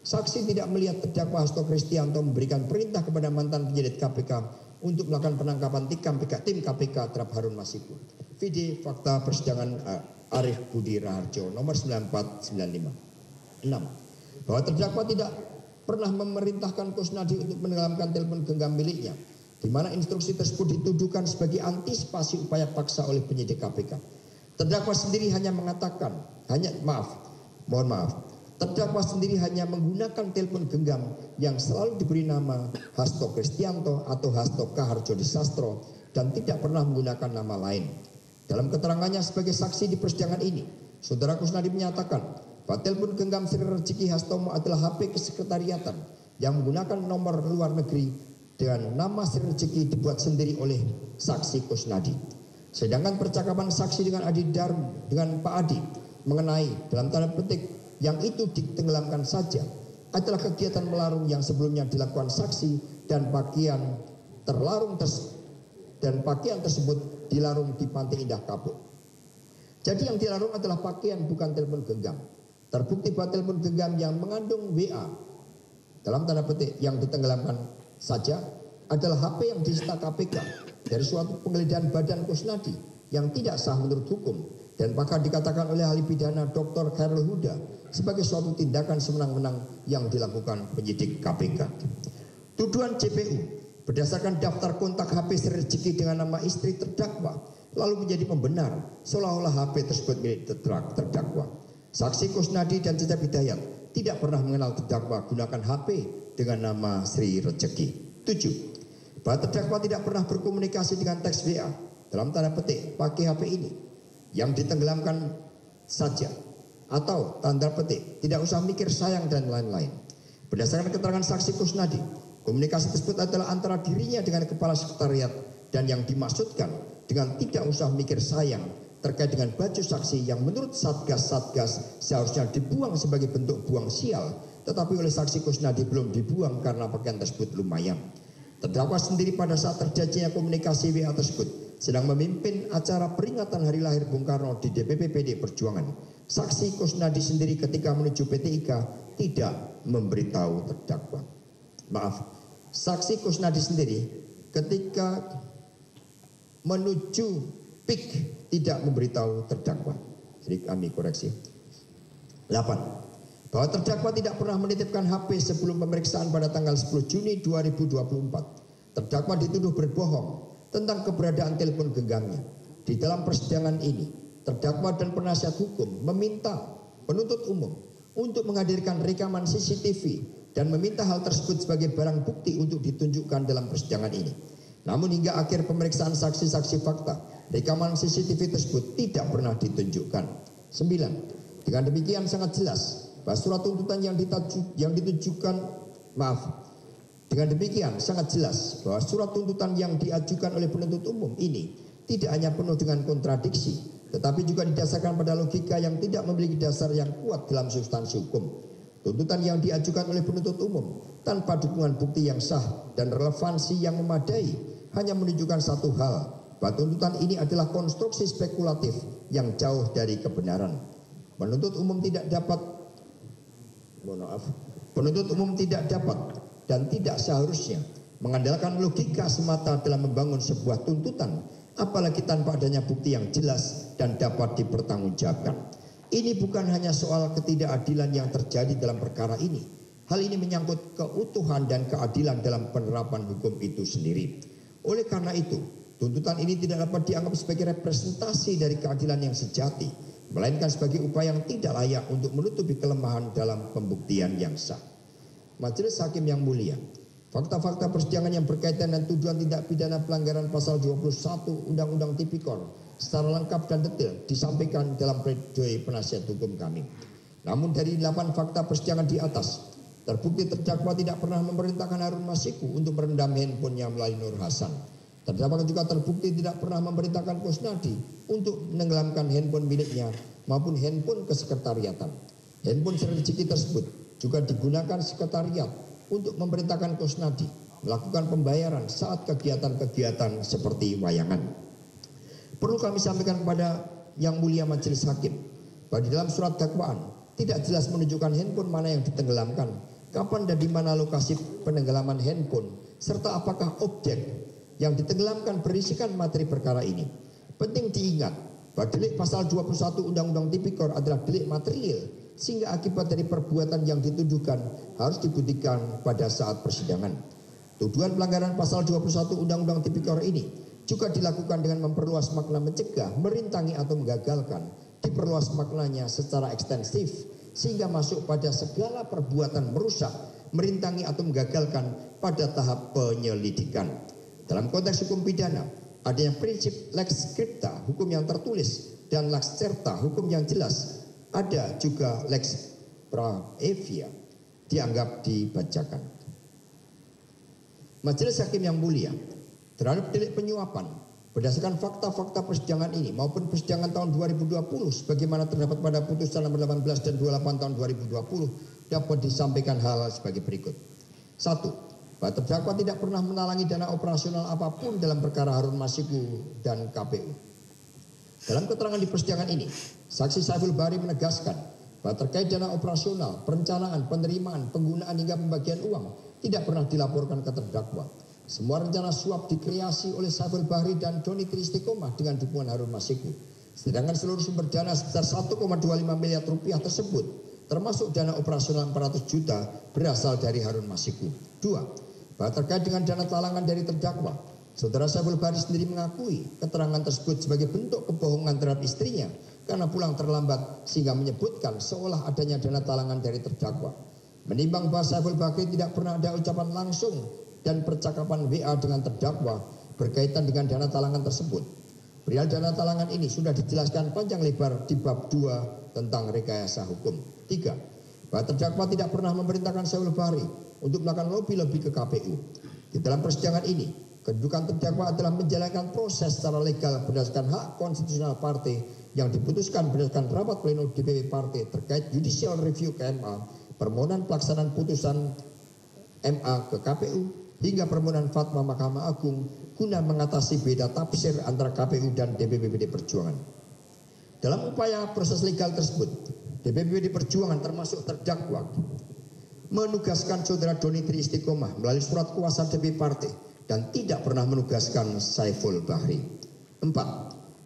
Saksi tidak melihat terdakwa Hasto Kristianto memberikan perintah kepada mantan penyidik KPK untuk melakukan penangkapan tim KPK terhadap Harun Masiku. VD fakta persidangan Arief Budi Raharjo nomor 9495. 6. Bahwa terdakwa tidak pernah memerintahkan Kusnadi untuk menenggelamkan telepon genggam miliknya, di mana instruksi tersebut dituduhkan sebagai antisipasi upaya paksa oleh penyidik KPK. Terdakwa sendiri hanya mengatakan, terdakwa sendiri hanya menggunakan telepon genggam yang selalu diberi nama Hasto Kristianto atau Hasto Kaharjo Disastro dan tidak pernah menggunakan nama lain. Dalam keterangannya sebagai saksi di persidangan ini, Saudara Kusnadi menyatakan bahwa telepon genggam Sri Rezeki Hastomo adalah HP kesekretariatan yang menggunakan nomor luar negeri dengan nama Sri Rezeki dibuat sendiri oleh saksi Kusnadi. Sedangkan percakapan saksi dengan Adi Darm dengan Pak Adi mengenai dalam tanda petik yang itu ditenggelamkan saja adalah kegiatan melarung yang sebelumnya dilakukan saksi dan pakaian tersebut dilarung di Pantai Indah Kapuk. Jadi yang dilarung adalah pakaian, bukan telepon genggam. Terbukti bahwa telepon genggam yang mengandung WA dalam tanda petik yang ditenggelamkan saja adalah HP yang disita KPK dari suatu penggeledahan badan Kusnadi yang tidak sah menurut hukum dan bahkan dikatakan oleh ahli pidana Dr. Khairul Huda sebagai suatu tindakan semenang-menang yang dilakukan penyidik KPK. Tuduhan JPU berdasarkan daftar kontak HP Sri Rezeki dengan nama istri terdakwa lalu menjadi pembenar seolah-olah HP tersebut milik terdakwa. Saksi Kusnadi dan Cecep Hidayat tidak pernah mengenal terdakwa gunakan HP dengan nama Sri Rezeki. 7. Bahwa terdakwa tidak pernah berkomunikasi dengan teks WA dalam tanda petik pakai HP ini yang ditenggelamkan saja atau tanda petik tidak usah mikir sayang dan lain-lain. Berdasarkan keterangan saksi Kusnadi, komunikasi tersebut adalah antara dirinya dengan kepala sekretariat dan yang dimaksudkan dengan tidak usah mikir sayang terkait dengan baju saksi yang menurut Satgas seharusnya dibuang sebagai bentuk buang sial, tetapi oleh saksi Kusnadi belum dibuang karena pakaian tersebut lumayan. Terdakwa sendiri pada saat terjadinya komunikasi WA tersebut sedang memimpin acara peringatan hari lahir Bung Karno di DPP PD Perjuangan. Saksi Kusnadi sendiri ketika menuju PT IKA tidak memberitahu terdakwa. Saksi Kusnadi sendiri ketika menuju PIK tidak memberitahu terdakwa. Jadi kami koreksi. 8. Bahwa terdakwa tidak pernah menitipkan HP sebelum pemeriksaan pada tanggal 10 Juni 2024. Terdakwa dituduh berbohong tentang keberadaan telepon genggamnya. Di dalam persidangan ini, terdakwa dan penasihat hukum meminta penuntut umum untuk menghadirkan rekaman CCTV dan meminta hal tersebut sebagai barang bukti untuk ditunjukkan dalam persidangan ini. Namun hingga akhir pemeriksaan saksi-saksi fakta, rekaman CCTV tersebut tidak pernah ditunjukkan. 9. Dengan demikian sangat jelas bahwa surat tuntutan Dengan demikian sangat jelas bahwa surat tuntutan yang diajukan oleh penuntut umum ini tidak hanya penuh dengan kontradiksi, tetapi juga didasarkan pada logika yang tidak memiliki dasar yang kuat dalam substansi hukum. Tuntutan yang diajukan oleh penuntut umum tanpa dukungan bukti yang sah dan relevansi yang memadai hanya menunjukkan satu hal, bahwa tuntutan ini adalah konstruksi spekulatif yang jauh dari kebenaran. Penuntut umum tidak dapat dan tidak seharusnya mengandalkan logika semata dalam membangun sebuah tuntutan, apalagi tanpa adanya bukti yang jelas dan dapat dipertanggungjawabkan. Ini bukan hanya soal ketidakadilan yang terjadi dalam perkara ini. Hal ini menyangkut keutuhan dan keadilan dalam penerapan hukum itu sendiri. Oleh karena itu, tuntutan ini tidak dapat dianggap sebagai representasi dari keadilan yang sejati, melainkan sebagai upaya yang tidak layak untuk menutupi kelemahan dalam pembuktian yang sah. Majelis Hakim yang mulia, fakta-fakta persidangan yang berkaitan dengan tuduhan tindak pidana pelanggaran pasal 21 Undang-Undang Tipikor secara lengkap dan detail disampaikan dalam pledoi penasihat hukum kami. Namun dari 8 fakta persidangan di atas, terbukti terdakwa tidak pernah memerintahkan Harun Masiku untuk merendam handphonenya melalui Nur Hasan. Terdakwa juga terbukti tidak pernah memerintahkan Kusnadi untuk menenggelamkan handphone miliknya maupun handphone kesekretariatan. Handphone Sri Rezeki tersebut juga digunakan sekretariat untuk memerintahkan Kusnadi melakukan pembayaran saat kegiatan-kegiatan seperti wayangan. Perlu kami sampaikan kepada Yang Mulia Majelis Hakim bahwa di dalam surat dakwaan tidak jelas menunjukkan handphone mana yang ditenggelamkan kapan dan di mana lokasi penenggelaman handphone, serta apakah objek yang ditenggelamkan berisikan materi perkara ini. Penting diingat bahwa delik pasal 21 Undang-Undang Tipikor adalah delik material, sehingga akibat dari perbuatan yang dituduhkan harus dibuktikan pada saat persidangan. Tuduhan pelanggaran pasal 21 Undang-Undang Tipikor ini juga dilakukan dengan memperluas makna mencegah, merintangi atau menggagalkan. Diperluas maknanya secara ekstensif sehingga masuk pada segala perbuatan merusak, merintangi atau menggagalkan pada tahap penyelidikan. Dalam konteks hukum pidana, adanya prinsip lex scripta, hukum yang tertulis, dan lex certa, hukum yang jelas. Ada juga lex praevia, dianggap dibacakan. Majelis Hakim yang mulia, terhadap delik penyuapan, berdasarkan fakta-fakta persidangan ini maupun persidangan tahun 2020 sebagaimana terdapat pada putusan nomor 18 dan 28 tahun 2020 dapat disampaikan hal sebagai berikut. 1. Bahwa terdakwa tidak pernah menalangi dana operasional apapun dalam perkara Harun Masiku dan KPU. Dalam keterangan di persidangan ini, saksi Saiful Bahri menegaskan bahwa terkait dana operasional, perencanaan, penerimaan, penggunaan hingga pembagian uang tidak pernah dilaporkan ke terdakwa. Semua rencana suap dikreasi oleh Saiful Bahri dan Doni Tristikomah dengan dukungan Harun Masiku. Sedangkan seluruh sumber dana sebesar 1,25 miliar rupiah tersebut, termasuk dana operasional 400 juta, berasal dari Harun Masiku. 2. Bahwa terkait dengan dana talangan dari terdakwa, saudara Saiful Bahri sendiri mengakui keterangan tersebut sebagai bentuk kebohongan terhadap istrinya karena pulang terlambat sehingga menyebutkan seolah adanya dana talangan dari terdakwa. Menimbang bahwa Saiful Bahri tidak pernah ada ucapan langsung dan percakapan WA dengan terdakwa berkaitan dengan dana talangan tersebut. Perihal dana talangan ini sudah dijelaskan panjang lebar di bab 2 tentang rekayasa hukum. 3. Bahwa terdakwa tidak pernah memerintahkan Saiful Bahri untuk melakukan lobby-lobby ke KPU. Di dalam persidangan ini, kedudukan terdakwa adalah menjalankan proses secara legal berdasarkan hak konstitusional partai yang diputuskan berdasarkan rapat pleno DPP partai terkait judicial review ke MA, permohonan pelaksanaan putusan MA ke KPU, hingga permohonan fatwa Mahkamah Agung guna mengatasi beda tafsir antara KPU dan DPP PD Perjuangan. Dalam upaya proses legal tersebut, DPP PD Perjuangan termasuk terdakwa menugaskan saudara Doni Tristikomah melalui surat kuasa DPP partai dan tidak pernah menugaskan Saiful Bahri. 4.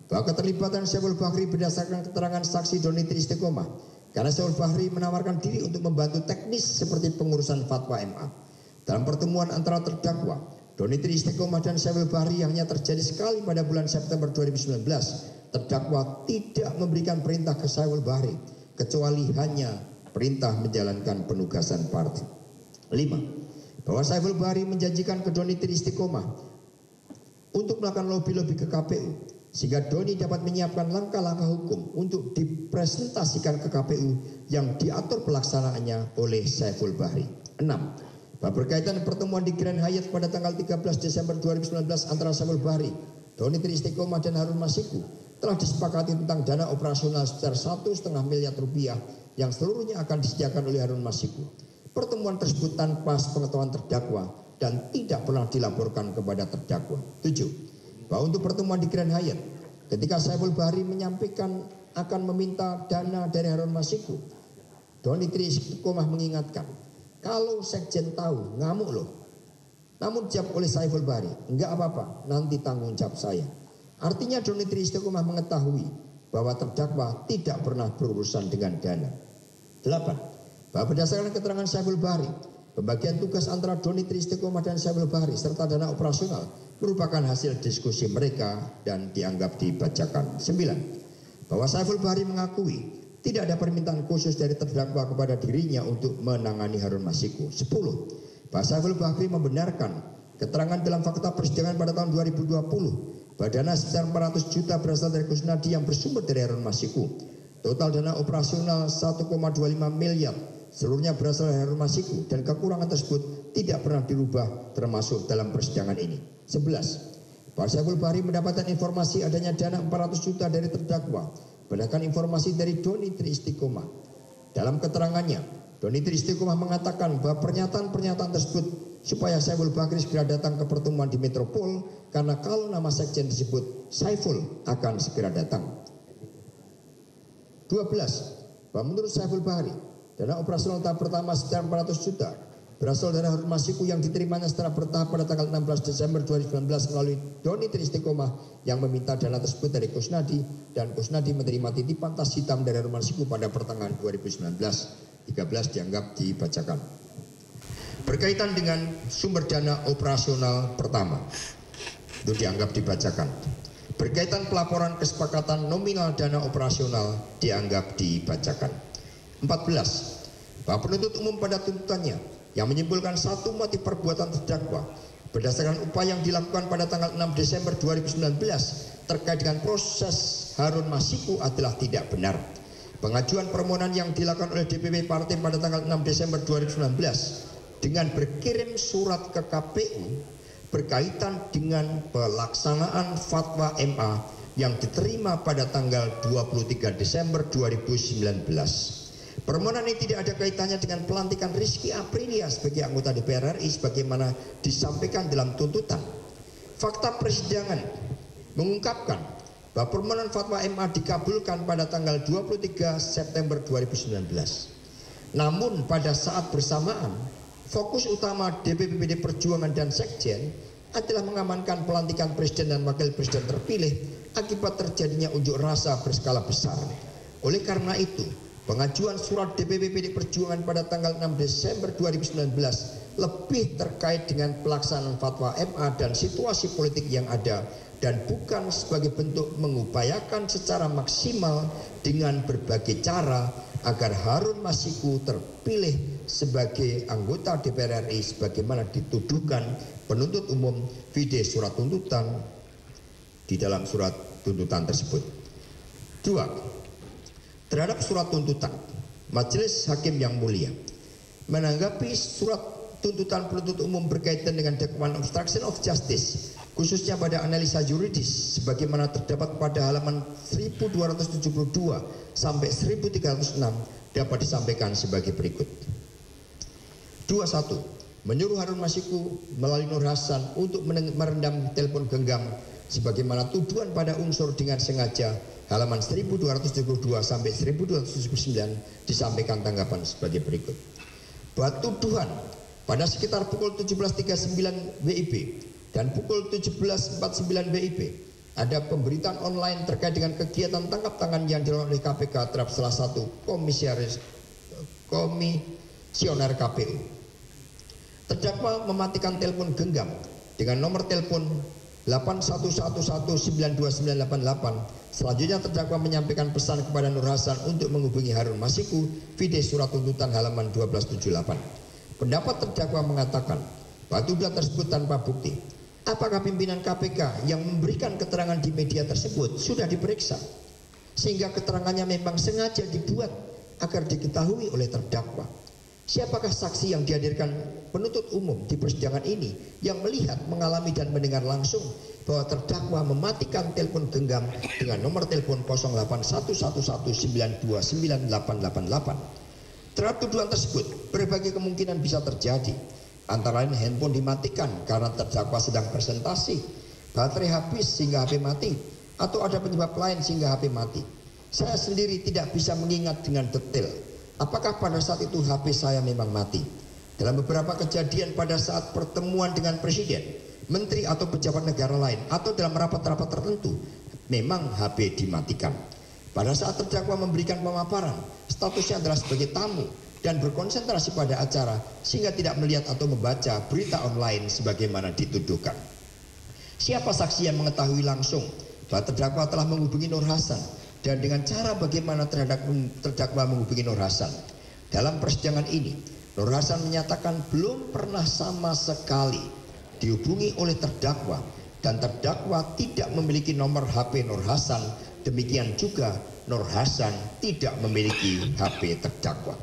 Bahwa keterlibatan Saiful Bahri berdasarkan keterangan saksi Doni Tristikomah karena Saiful Bahri menawarkan diri untuk membantu teknis seperti pengurusan fatwa MA. Dalam pertemuan antara terdakwa, Doni Tristikomah dan Saiful Bahri yang hanya terjadi sekali pada bulan September 2019, terdakwa tidak memberikan perintah ke Saiful Bahri, kecuali hanya perintah menjalankan penugasan partai. 5. Bahwa Saiful Bahri menjanjikan ke Doni Tristikomah untuk melakukan lobby-lobby ke KPU, sehingga Doni dapat menyiapkan langkah-langkah hukum untuk dipresentasikan ke KPU yang diatur pelaksanaannya oleh Saiful Bahri. 6. Bahwa berkaitan pertemuan di Grand Hyatt pada tanggal 13 Desember 2019 antara Saiful Bahri, Doni Tristikomah dan Harun Masiku telah disepakati tentang dana operasional sebesar 1,5 miliar rupiah yang seluruhnya akan disediakan oleh Harun Masiku. Pertemuan tersebut tanpa sepengetahuan terdakwa dan tidak pernah dilaporkan kepada terdakwa. 7. Bahwa untuk pertemuan di Grand Hyatt, ketika Saiful Bahri menyampaikan akan meminta dana dari Harun Masiku, Doni Tristikomah mengingatkan, kalau sekjen tahu, ngamuk loh. Namun dijawab oleh Saiful Bahri, enggak apa-apa, nanti tanggung jawab saya. Artinya Doni Tristikomah mengetahui bahwa terdakwa tidak pernah berurusan dengan dana. 8. Bahwa berdasarkan keterangan Saiful Bahri, pembagian tugas antara Doni Tristikomah dan Saiful Bahri serta dana operasional merupakan hasil diskusi mereka dan dianggap dibacakan. 9. Bahwa Saiful Bahri mengakui tidak ada permintaan khusus dari terdakwa kepada dirinya untuk menangani Harun Masiku. 10. Bahwa Saiful Bahri membenarkan keterangan dalam fakta persidangan pada tahun 2020 bahwa dana sebesar 400 juta berasal dari Kusnadi yang bersumber dari Harun Masiku. Total dana operasional 1,25 miliar seluruhnya berasal dari Harun Masiku dan kekurangan tersebut tidak pernah dirubah termasuk dalam persidangan ini. 11. Bahwa Saiful Bahri mendapatkan informasi adanya dana 400 juta dari terdakwa berdasarkan informasi dari Doni Tristikomah. Dalam keterangannya, Doni Tristikomah mengatakan bahwa pernyataan-pernyataan tersebut supaya Saiful Bahri segera datang ke pertemuan di Metropol karena kalau nama sekjen disebut, Saiful akan segera datang. 12. Bahwa menurut Saiful Bahri, Dana operasional tahap pertama sekitar 400 juta berasal dari Harun Masiku yang diterimanya secara bertahap pada tanggal 16 Desember 2019 melalui Doni Tristikomah yang meminta dana tersebut dari Kusnadi, dan Kusnadi menerima titipan tas hitam dari Harun Masiku pada pertengahan 2019. 13 dianggap dibacakan. Berkaitan dengan sumber dana operasional pertama, itu dianggap dibacakan. Berkaitan pelaporan kesepakatan nominal dana operasional dianggap dibacakan. 14. Bahwa penuntut umum pada tuntutannya yang menyimpulkan satu motif perbuatan terdakwa berdasarkan upaya yang dilakukan pada tanggal 6 Desember 2019 terkait dengan proses Harun Masiku adalah tidak benar. Pengajuan permohonan yang dilakukan oleh DPP Partai pada tanggal 6 Desember 2019 dengan berkirim surat ke KPU berkaitan dengan pelaksanaan fatwa MA yang diterima pada tanggal 23 Desember 2019. Permohonan ini tidak ada kaitannya dengan pelantikan Rizky Aprilia sebagai anggota DPR RI sebagaimana disampaikan dalam tuntutan. Fakta persidangan mengungkapkan bahwa permohonan fatwa MA dikabulkan pada tanggal 23 September 2019. Namun pada saat bersamaan, fokus utama DPP PD Perjuangan dan Sekjen adalah mengamankan pelantikan presiden dan wakil presiden terpilih akibat terjadinya unjuk rasa berskala besar. Oleh karena itu, pengajuan surat DPP PD Perjuangan pada tanggal 6 Desember 2019 lebih terkait dengan pelaksanaan fatwa MA dan situasi politik yang ada, dan bukan sebagai bentuk mengupayakan secara maksimal dengan berbagai cara agar Harun Masiku terpilih sebagai anggota DPR RI sebagaimana dituduhkan penuntut umum vide surat tuntutan di dalam surat tuntutan tersebut. 2. Terhadap surat tuntutan, Majelis Hakim yang mulia menanggapi surat tuntutan penuntut umum berkaitan dengan dakwaan obstruction of justice, khususnya pada analisa yuridis sebagaimana terdapat pada halaman 1272 sampai 1306 dapat disampaikan sebagai berikut. 21. Menyuruh Harun Masiku melalui Nur Hasan untuk merendam telepon genggam sebagaimana tuduhan pada unsur dengan sengaja, halaman 1272 sampai 1279 disampaikan tanggapan sebagai berikut. Bahwa tuduhan pada sekitar pukul 17.39 WIB dan pukul 17.49 WIB ada pemberitaan online terkait dengan kegiatan tangkap tangan yang dilakukan oleh KPK terhadap salah satu komisioner KPU. Terdakwa mematikan telepon genggam dengan nomor telepon 8111929988. Selanjutnya terdakwa menyampaikan pesan kepada Nur Hasan untuk menghubungi Harun Masiku vide surat tuntutan halaman 1278. Pendapat terdakwa mengatakan bahwa tuduhan tersebut tanpa bukti. Apakah pimpinan KPK yang memberikan keterangan di media tersebut sudah diperiksa sehingga keterangannya memang sengaja dibuat agar diketahui oleh terdakwa? Siapakah saksi yang dihadirkan penuntut umum di persidangan ini yang melihat, mengalami dan mendengar langsung bahwa terdakwa mematikan telepon genggam dengan nomor telepon 0811929888? Terhadap tuduhan tersebut, berbagai kemungkinan bisa terjadi. Antara lain handphone dimatikan karena terdakwa sedang presentasi, baterai habis sehingga HP mati, atau ada penyebab lain sehingga HP mati. Saya sendiri tidak bisa mengingat dengan detail apakah pada saat itu HP saya memang mati. Dalam beberapa kejadian pada saat pertemuan dengan presiden, menteri atau pejabat negara lain, atau dalam rapat-rapat tertentu, memang HP dimatikan. Pada saat terdakwa memberikan pemaparan, statusnya adalah sebagai tamu dan berkonsentrasi pada acara sehingga tidak melihat atau membaca berita online sebagaimana dituduhkan. Siapa saksi yang mengetahui langsung bahwa terdakwa telah menghubungi Nur Hasan dan dengan cara bagaimana terdakwa menghubungi Nur Hasan? Dalam persidangan ini, Nur Hasan menyatakan belum pernah sama sekali dihubungi oleh terdakwa dan terdakwa tidak memiliki nomor HP Nur Hasan. Demikian juga Nur Hasan tidak memiliki HP terdakwa.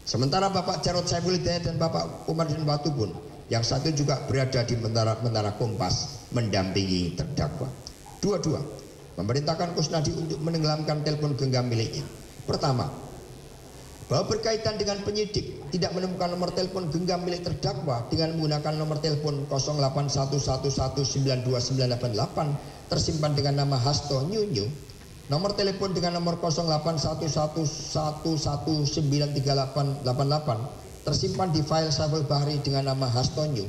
Sementara Bapak Jarod Saiful Hidayat dan Bapak Komarudin Watubun yang satu juga berada di Menara Kompas mendampingi terdakwa. Dua-dua memerintahkan Kusnadi untuk menenggelamkan telepon genggam miliknya. Pertama, bahwa berkaitan dengan penyidik tidak menemukan nomor telepon genggam milik terdakwa dengan menggunakan nomor telepon 0811192988 tersimpan dengan nama Hasto Nyunyu, Nomor telepon dengan nomor 081111938888 tersimpan di file Saiful Bahri dengan nama Hastonyu.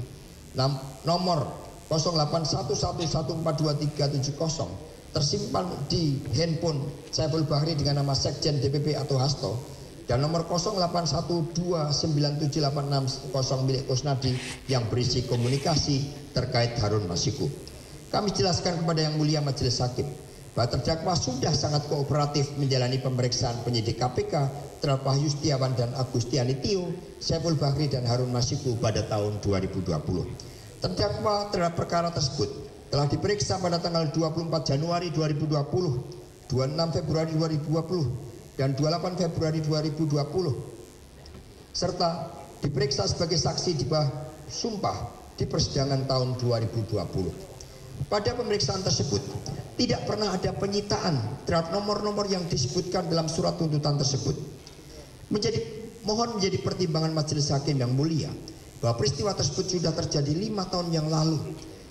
Nomor 0811142370 tersimpan di handphone Saiful Bahri dengan nama Sekjen DPP atau Hasto, dan nomor 0812978610 milik Kusnadi yang berisi komunikasi terkait Harun Masiku. Kami jelaskan kepada Yang Mulia Majelis Hakim bahwa terdakwa sudah sangat kooperatif menjalani pemeriksaan penyidik KPK terhadap Wahyu Setiawan dan Agustiani Tio, Saiful Bahri dan Harun Masiku pada tahun 2020. Terdakwa terhadap perkara tersebut telah diperiksa pada tanggal 24 Januari 2020, 26 Februari 2020, dan 28 Februari 2020, serta diperiksa sebagai saksi di bawah sumpah di persidangan tahun 2020. Pada pemeriksaan tersebut, tidak pernah ada penyitaan terhadap nomor-nomor yang disebutkan dalam surat tuntutan tersebut. Mohon menjadi pertimbangan Majelis Hakim yang mulia bahwa peristiwa tersebut sudah terjadi 5 tahun yang lalu.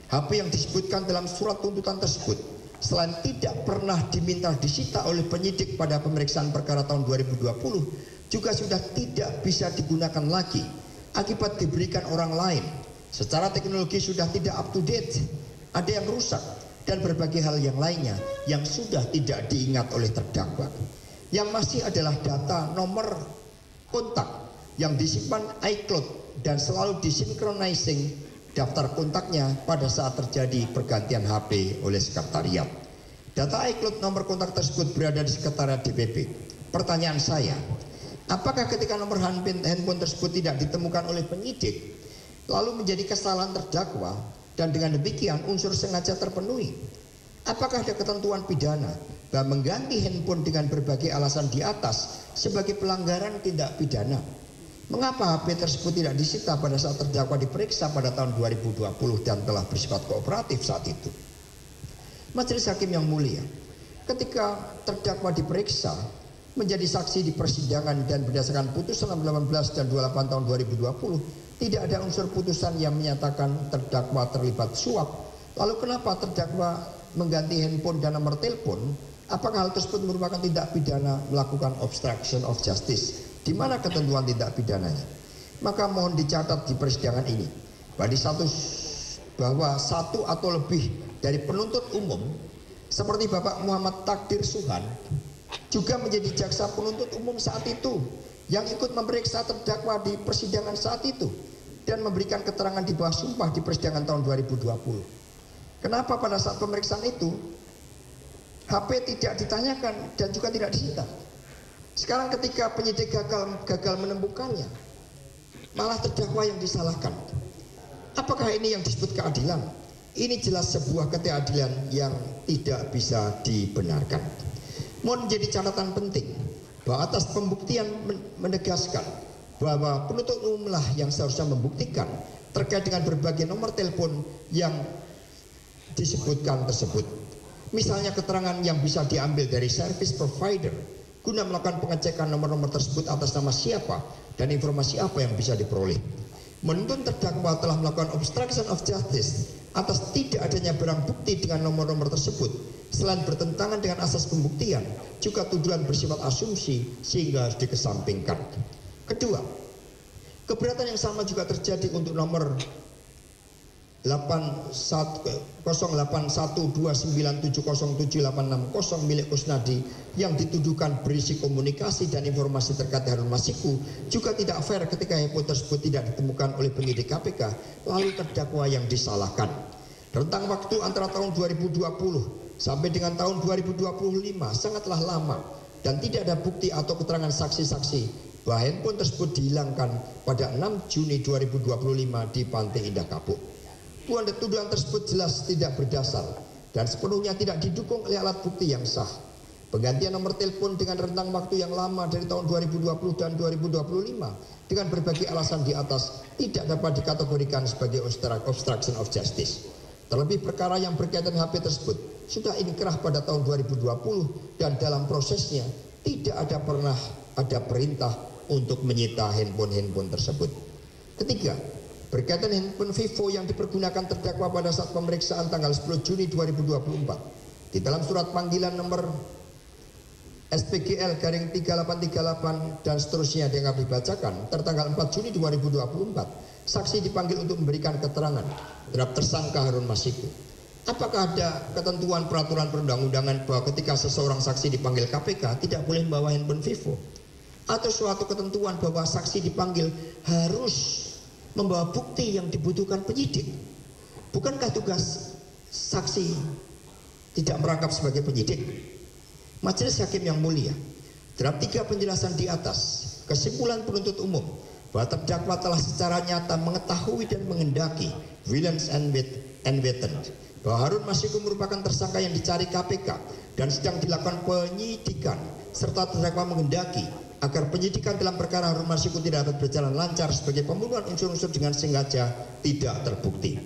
HP yang disebutkan dalam surat tuntutan tersebut selain tidak pernah diminta disita oleh penyidik pada pemeriksaan perkara tahun 2020, juga sudah tidak bisa digunakan lagi akibat diberikan orang lain. Secara teknologi sudah tidak up to date, ada yang rusak, dan berbagai hal yang lainnya yang sudah tidak diingat oleh terdakwa. Yang masih adalah data nomor kontak yang disimpan iCloud dan selalu disynchronize daftar kontaknya pada saat terjadi pergantian HP oleh sekretariat. Data iCloud nomor kontak tersebut berada di sekretariat DPP. Pertanyaan saya, apakah ketika nomor handphone tersebut tidak ditemukan oleh penyidik, lalu menjadi kesalahan terdakwa, dan dengan demikian unsur sengaja terpenuhi? Apakah ada ketentuan pidana bahwa mengganti handphone dengan berbagai alasan di atas sebagai pelanggaran tindak pidana? Mengapa HP tersebut tidak disita pada saat terdakwa diperiksa pada tahun 2020 dan telah bersifat kooperatif saat itu? Majelis Hakim yang mulia, ketika terdakwa diperiksa menjadi saksi di persidangan dan berdasarkan putusan 18 dan 28 tahun 2020, tidak ada unsur putusan yang menyatakan terdakwa terlibat suap. Lalu kenapa terdakwa mengganti handphone dan nomor telepon? Apakah hal tersebut merupakan tindak pidana melakukan obstruction of justice? Di mana ketentuan tindak pidananya? Maka mohon dicatat di persidangan ini bahwa satu atau lebih dari penuntut umum seperti Bapak Muhammad Takdir Suhan juga menjadi jaksa penuntut umum saat itu yang ikut memeriksa terdakwa di persidangan saat itu dan memberikan keterangan di bawah sumpah di persidangan tahun 2020. Kenapa pada saat pemeriksaan itu HP tidak ditanyakan dan juga tidak disita? Sekarang ketika penyidik gagal menemukannya, malah terdakwa yang disalahkan. Apakah ini yang disebut keadilan? Ini jelas sebuah ketidakadilan yang tidak bisa dibenarkan. Mohon menjadi catatan penting bahwa atas pembuktian menegaskan bahwa penuntut umum lah yang seharusnya membuktikan terkait dengan berbagai nomor telepon yang disebutkan tersebut. Misalnya keterangan yang bisa diambil dari service provider guna melakukan pengecekan nomor-nomor tersebut atas nama siapa dan informasi apa yang bisa diperoleh. Menuntut terdakwa telah melakukan obstruction of justice atas tidak adanya barang bukti dengan nomor-nomor tersebut, selain bertentangan dengan asas pembuktian, juga tuduhan bersifat asumsi sehingga harus dikesampingkan. Kedua, keberatan yang sama juga terjadi untuk nomor 081297078660 milik Kusnadi yang dituduhkan berisi komunikasi dan informasi terkait Harun Masiku. Juga tidak fair ketika handphone tersebut tidak ditemukan oleh penyidik KPK, lalu terdakwa yang disalahkan. Rentang waktu antara tahun 2020 sampai dengan tahun 2025 sangatlah lama dan tidak ada bukti atau keterangan saksi-saksi bahwa handphone tersebut dihilangkan pada 6 Juni 2025 di Pantai Indah Kapuk. Tuduhan tersebut jelas tidak berdasar dan sepenuhnya tidak didukung oleh alat bukti yang sah. Penggantian nomor telepon dengan rentang waktu yang lama dari tahun 2020 dan 2025 dengan berbagai alasan di atas tidak dapat dikategorikan sebagai obstruction of justice. Terlebih perkara yang berkaitan HP tersebut sudah inkrah pada tahun 2020 dan dalam prosesnya tidak pernah ada perintah untuk menyita handphone tersebut. Ketiga, berkaitan handphone Vivo yang dipergunakan terdakwa pada saat pemeriksaan tanggal 10 Juni 2024. Di dalam surat panggilan nomor SPGL garing 3838 dan seterusnya dianggap dibacakan, tertanggal 4 Juni 2024, saksi dipanggil untuk memberikan keterangan terhadap tersangka Harun Masiku. Apakah ada ketentuan peraturan perundang-undangan bahwa ketika seseorang saksi dipanggil KPK tidak boleh membawa handphone Vivo? Atau suatu ketentuan bahwa saksi dipanggil harus membawa bukti yang dibutuhkan penyidik? Bukankah tugas saksi tidak merangkap sebagai penyidik? Majelis Hakim yang mulia, dalam 3 penjelasan di atas, kesimpulan penuntut umum bahwa terdakwa telah secara nyata mengetahui dan mengendaki willens and weten bahwa Harun Masiku merupakan tersangka yang dicari KPK dan sedang dilakukan penyidikan, serta terdakwa mengendaki agar penyidikan dalam perkara Harun Masiku tidak dapat berjalan lancar sebagai pembunuhan unsur-unsur dengan sengaja tidak terbukti.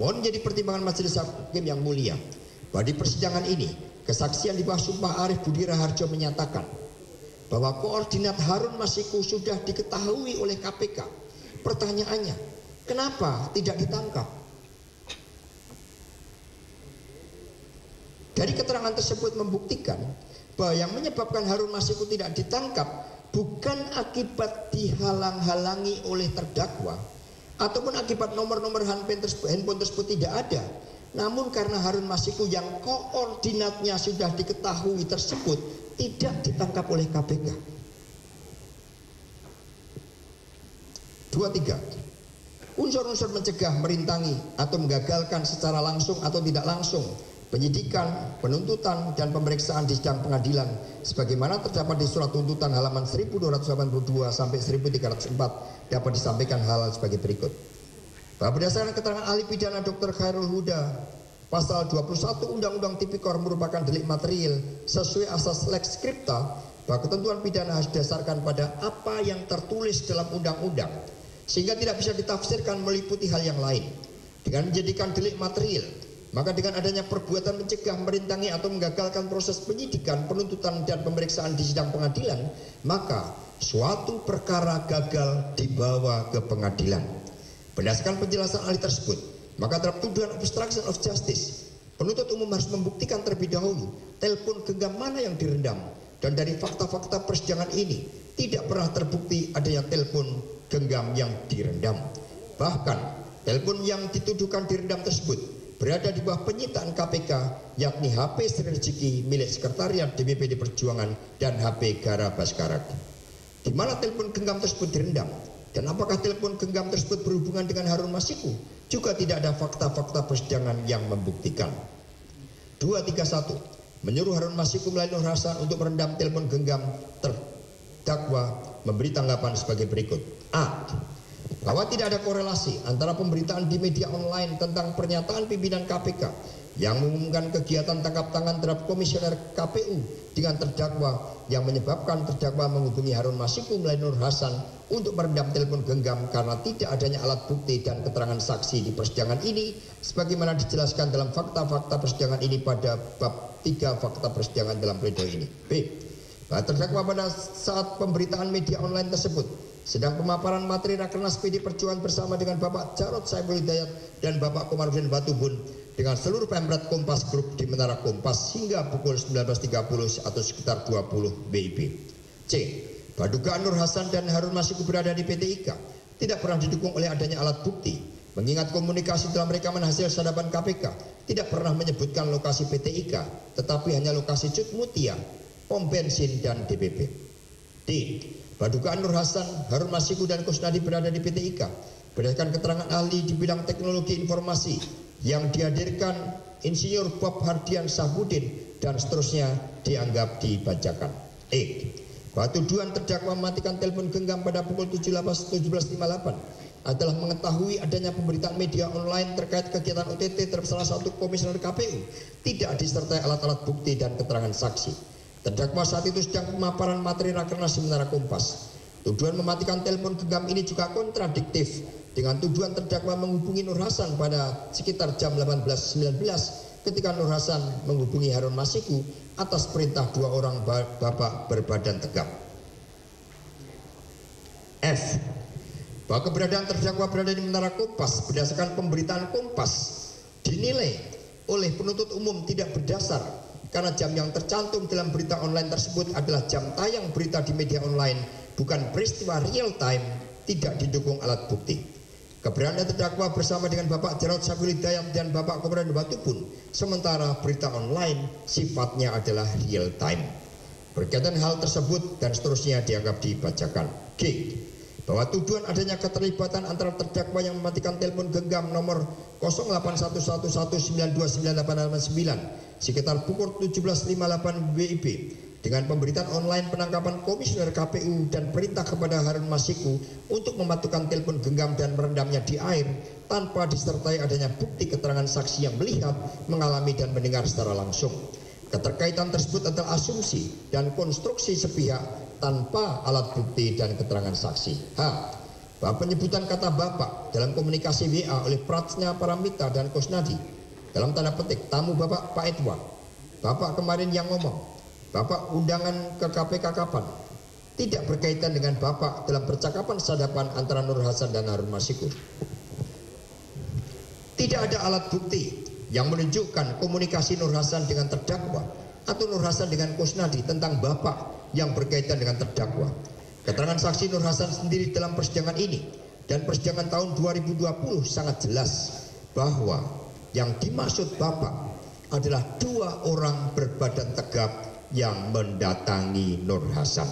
Mohon menjadi pertimbangan Majelis Hakim yang mulia bahwa di persidangan ini kesaksian di bawah sumpah Arif Budi Raharjo menyatakan bahwa koordinat Harun Masiku sudah diketahui oleh KPK. Pertanyaannya, kenapa tidak ditangkap? Dari keterangan tersebut membuktikan bahwa yang menyebabkan Harun Masiku tidak ditangkap bukan akibat dihalang-halangi oleh terdakwa ataupun akibat nomor-nomor handphone tersebut tidak ada, namun karena Harun Masiku yang koordinatnya sudah diketahui tersebut tidak ditangkap oleh KPK. 23. Unsur-unsur mencegah, merintangi atau menggagalkan secara langsung atau tidak langsung penyidikan, penuntutan, dan pemeriksaan di sidang pengadilan sebagaimana terdapat di surat tuntutan halaman 1282 sampai 1304 dapat disampaikan hal sebagai berikut. Bahwa berdasarkan keterangan ahli pidana Dr. Khairul Huda, pasal 21 Undang-Undang Tipikor merupakan delik material sesuai asas lex scripta, bahwa ketentuan pidana harus didasarkan pada apa yang tertulis dalam undang-undang sehingga tidak bisa ditafsirkan meliputi hal yang lain. Dengan menjadikan delik material, maka dengan adanya perbuatan mencegah, merintangi atau menggagalkan proses penyidikan, penuntutan, dan pemeriksaan di sidang pengadilan, maka suatu perkara gagal dibawa ke pengadilan. Berdasarkan penjelasan ahli tersebut, maka terhadap tuduhan obstruction of justice, penuntut umum harus membuktikan terlebih dahulu telepon genggam mana yang direndam, dan dari fakta-fakta persidangan ini tidak pernah terbukti adanya telepon genggam yang direndam. Bahkan telepon yang dituduhkan direndam tersebut berada di bawah penyitaan KPK, yakni HP Sri Rezeki milik Sekretariat DPP Perjuangan dan HP Gara Baskara. Di mana telepon genggam tersebut direndam dan apakah telepon genggam tersebut berhubungan dengan Harun Masiku, juga tidak ada fakta-fakta persidangan yang membuktikan. 231. Menyuruh Harun Masiku melalui Nur Hasan untuk merendam telepon genggam terdakwa memberi tanggapan sebagai berikut. A. Bahwa tidak ada korelasi antara pemberitaan di media online tentang pernyataan pimpinan KPK yang mengumumkan kegiatan tangkap tangan terhadap komisioner KPU dengan terdakwa yang menyebabkan terdakwa menghubungi Harun Masiku melalui Nur Hasan untuk merendam telepon genggam karena tidak adanya alat bukti dan keterangan saksi di persidangan ini sebagaimana dijelaskan dalam fakta-fakta persidangan ini pada bab 3 fakta persidangan dalam pledoi ini. B. Bahwa terdakwa pada saat pemberitaan media online tersebut sedang pemaparan materi Rakernas PD Perjuangan bersama dengan Bapak Jarod Saiful Hidayat dan Bapak Komarudin Batubun dengan seluruh Pemret Kompas Group di Menara Kompas hingga pukul 19.30 atau sekitar 20 WIB. C. Bahwa dugaan Nur Hasan dan Harun Masiku berada di PT IKA tidak pernah didukung oleh adanya alat bukti, mengingat komunikasi dalam rekaman hasil sadapan KPK tidak pernah menyebutkan lokasi PT IKA, tetapi hanya lokasi Cut Mutia, pom bensin, dan DPP. D. Bahwa dugaan Nur Hasan, Harun Masiku, dan Kusnadi berada di PT IKA berdasarkan keterangan ahli di bidang teknologi informasi yang dihadirkan Insinyur Bob Hardian Sahbudin dan seterusnya dianggap dibacakan. E. Bahwa tuduhan terdakwa mematikan telepon genggam pada pukul 17.58 adalah mengetahui adanya pemberitaan media online terkait kegiatan OTT terhadap salah satu komisioner KPU tidak disertai alat-alat bukti dan keterangan saksi. Terdakwa saat itu sedang pemaparan materi Rakernas di Menara Kompas. Tuduhan mematikan telepon genggam ini juga kontradiktif dengan tuduhan terdakwa menghubungi Nur Hasan pada sekitar jam 18.19 ketika Nur Hasan menghubungi Harun Masiku atas perintah 2 orang bapak berbadan tegap. F. Bahwa keberadaan terdakwa berada di Menara Kompas berdasarkan pemberitaan Kompas dinilai oleh penuntut umum tidak berdasar karena jam yang tercantum dalam berita online tersebut adalah jam tayang berita di media online, bukan peristiwa real time, tidak didukung alat bukti. Keberanian terdakwa bersama dengan Bapak Jarod Saiful Hidayat dan Bapak Komarudin Watubun, sementara berita online sifatnya adalah real time. Berkaitan hal tersebut dan seterusnya dianggap dibacakan. G. Bahwa tuduhan adanya keterlibatan antara terdakwa yang mematikan telepon genggam nomor 0811929889 sekitar pukul 17.58 WIB dengan pemberitaan online penangkapan Komisioner KPU dan perintah kepada Harun Masiku untuk mematikan telepon genggam dan merendamnya di air tanpa disertai adanya bukti keterangan saksi yang melihat, mengalami dan mendengar secara langsung. Keterkaitan tersebut adalah asumsi dan konstruksi sepihak tanpa alat bukti dan keterangan saksi. H. Bahwa penyebutan kata Bapak dalam komunikasi WA oleh Pratsnya Paramita dan Kusnadi dalam tanda petik tamu Bapak Pak Edward, Bapak kemarin yang ngomong, Bapak undangan ke KPK kapan, tidak berkaitan dengan Bapak dalam percakapan sadapan antara Nur Hasan dan Harun Masiku. Tidak ada alat bukti yang menunjukkan komunikasi Nur Hasan dengan terdakwa atau Nur Hasan dengan Kusnadi tentang Bapak yang berkaitan dengan terdakwa. Keterangan saksi Nur Hasan sendiri dalam persidangan ini dan persidangan tahun 2020 sangat jelas bahwa yang dimaksud Bapak adalah 2 orang berbadan tegap yang mendatangi Nur Hasan.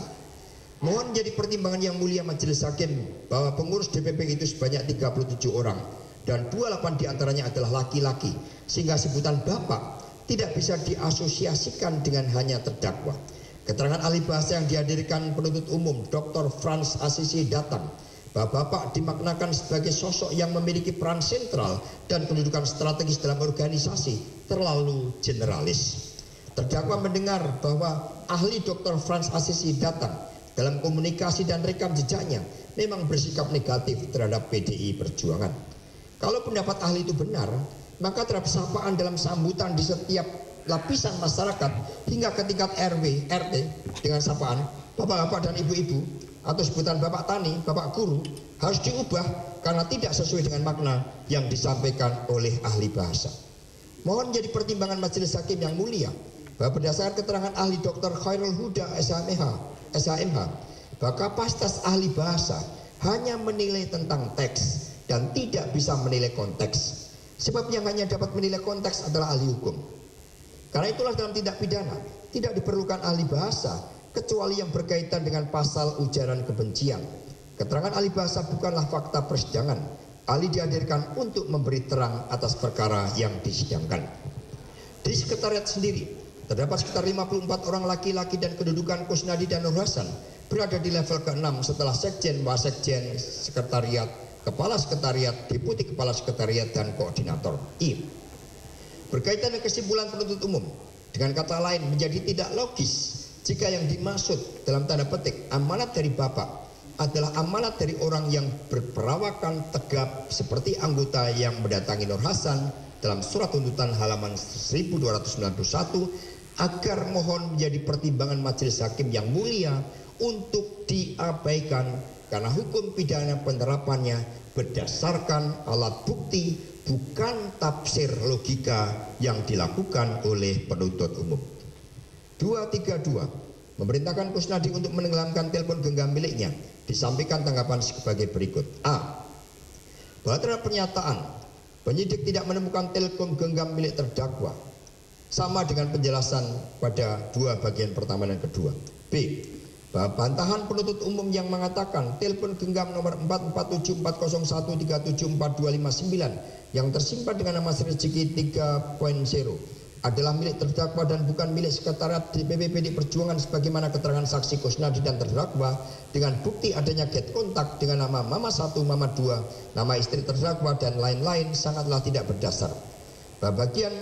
Mohon menjadi pertimbangan yang mulia Majelis Hakim bahwa pengurus DPP itu sebanyak 37 orang dan 28 diantaranya adalah laki-laki, sehingga sebutan Bapak tidak bisa diasosiasikan dengan hanya terdakwa. Keterangan ahli bahasa yang dihadirkan penuntut umum Dr. Frans Assisi datang bahwa Bapak dimaknakan sebagai sosok yang memiliki peran sentral dan kedudukan strategis dalam organisasi terlalu generalis. Terdakwa mendengar bahwa ahli Dr. Frans Assisi datang dalam komunikasi dan rekam jejaknya memang bersikap negatif terhadap PDI Perjuangan. Kalau pendapat ahli itu benar, maka terhadap sapaan dalam sambutan di setiap lapisan masyarakat hingga ke tingkat RW, RT dengan sapaan bapak-bapak dan ibu-ibu atau sebutan bapak tani, bapak guru harus diubah karena tidak sesuai dengan makna yang disampaikan oleh ahli bahasa. Mohon menjadi pertimbangan Majelis Hakim yang mulia bahwa berdasarkan keterangan ahli Dr. Khairul Huda SHMH bahwa kapasitas ahli bahasa hanya menilai tentang teks dan tidak bisa menilai konteks. Sebab yang hanya dapat menilai konteks adalah ahli hukum. Karena itulah dalam tindak pidana tidak diperlukan ahli bahasa kecuali yang berkaitan dengan pasal ujaran kebencian. Keterangan ahli bahasa bukanlah fakta persidangan. Ahli dihadirkan untuk memberi terang atas perkara yang disidangkan. Di sekretariat sendiri terdapat sekitar 54 orang laki-laki dan kedudukan Kusnadi dan Nur Hasan berada di level ke-6 setelah sekjen, wasekjen, sekretariat, kepala sekretariat, deputi kepala sekretariat dan koordinator. I. Berkaitan dengan kesimpulan penuntut umum, dengan kata lain menjadi tidak logis jika yang dimaksud dalam tanda petik amanat dari Bapak adalah amanat dari orang yang berperawakan tegap seperti anggota yang mendatangi Nur Hasan dalam surat tuntutan halaman 1291 agar mohon menjadi pertimbangan Majelis Hakim yang mulia untuk diabaikan karena hukum pidana penerapannya berdasarkan alat bukti bukan tafsir logika yang dilakukan oleh penuntut umum. 232 memerintahkan Kusnadi untuk menenggelamkan telepon genggam miliknya. Disampaikan tanggapan sebagai berikut. A. Bahwa terhadap pernyataan penyidik tidak menemukan telepon genggam milik terdakwa sama dengan penjelasan pada 2 bagian pertama dan kedua. B. Bahwa bantahan penuntut umum yang mengatakan telepon genggam nomor 44741374259 yang tersimpan dengan nama Rezeki 3.0 adalah milik terdakwa dan bukan milik sekretariat DPP PD Perjuangan sebagaimana keterangan saksi Kusnadi dan terdakwa dengan bukti adanya get kontak dengan nama Mama 1, Mama 2, nama istri terdakwa dan lain-lain sangatlah tidak berdasar. Bagian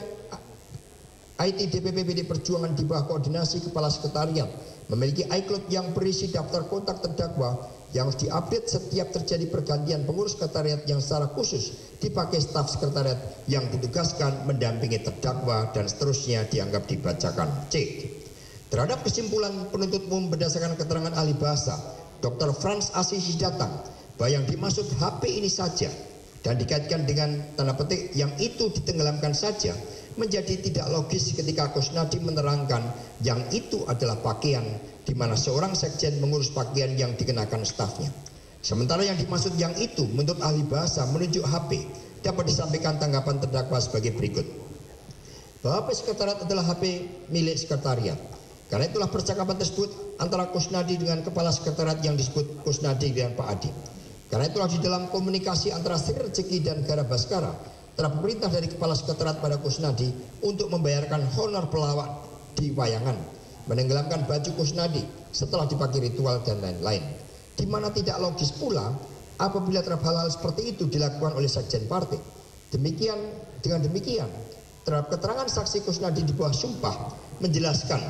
IT DPP PD Perjuangan di bawah koordinasi kepala sekretariat memiliki iCloud yang berisi daftar kontak terdakwa yang harus diupdate setiap terjadi pergantian pengurus sekretariat yang secara khusus dipakai staf sekretariat yang ditugaskan mendampingi terdakwa dan seterusnya dianggap dibacakan. C. Terhadap kesimpulan penuntut umum berdasarkan keterangan ahli bahasa Dr. Frans Assisi datang bahwa yang dimaksud HP ini saja dan dikaitkan dengan tanda petik yang itu ditenggelamkan saja menjadi tidak logis ketika Kusnadi menerangkan yang itu adalah pakaian di mana seorang sekjen mengurus pakaian yang dikenakan stafnya. Sementara yang dimaksud yang itu menurut ahli bahasa menunjuk HP, dapat disampaikan tanggapan terdakwa sebagai berikut. Bahwa HP sekretariat adalah HP milik sekretariat. Karena itulah percakapan tersebut antara Kusnadi dengan kepala sekretariat yang disebut Kusnadi dengan Pak Adi. Karena itulah di dalam komunikasi antara Sri Rezeki dan Gara Baskara telah perintah dari kepala sekretariat pada Kusnadi untuk membayarkan honor pelawak di wayangan, menenggelamkan baju Kusnadi setelah dipakai ritual dan lain-lain. Di mana tidak logis pula apabila terhadap hal-hal seperti itu dilakukan oleh sekjen partai. Dengan demikian terhadap keterangan saksi Kusnadi di bawah sumpah menjelaskan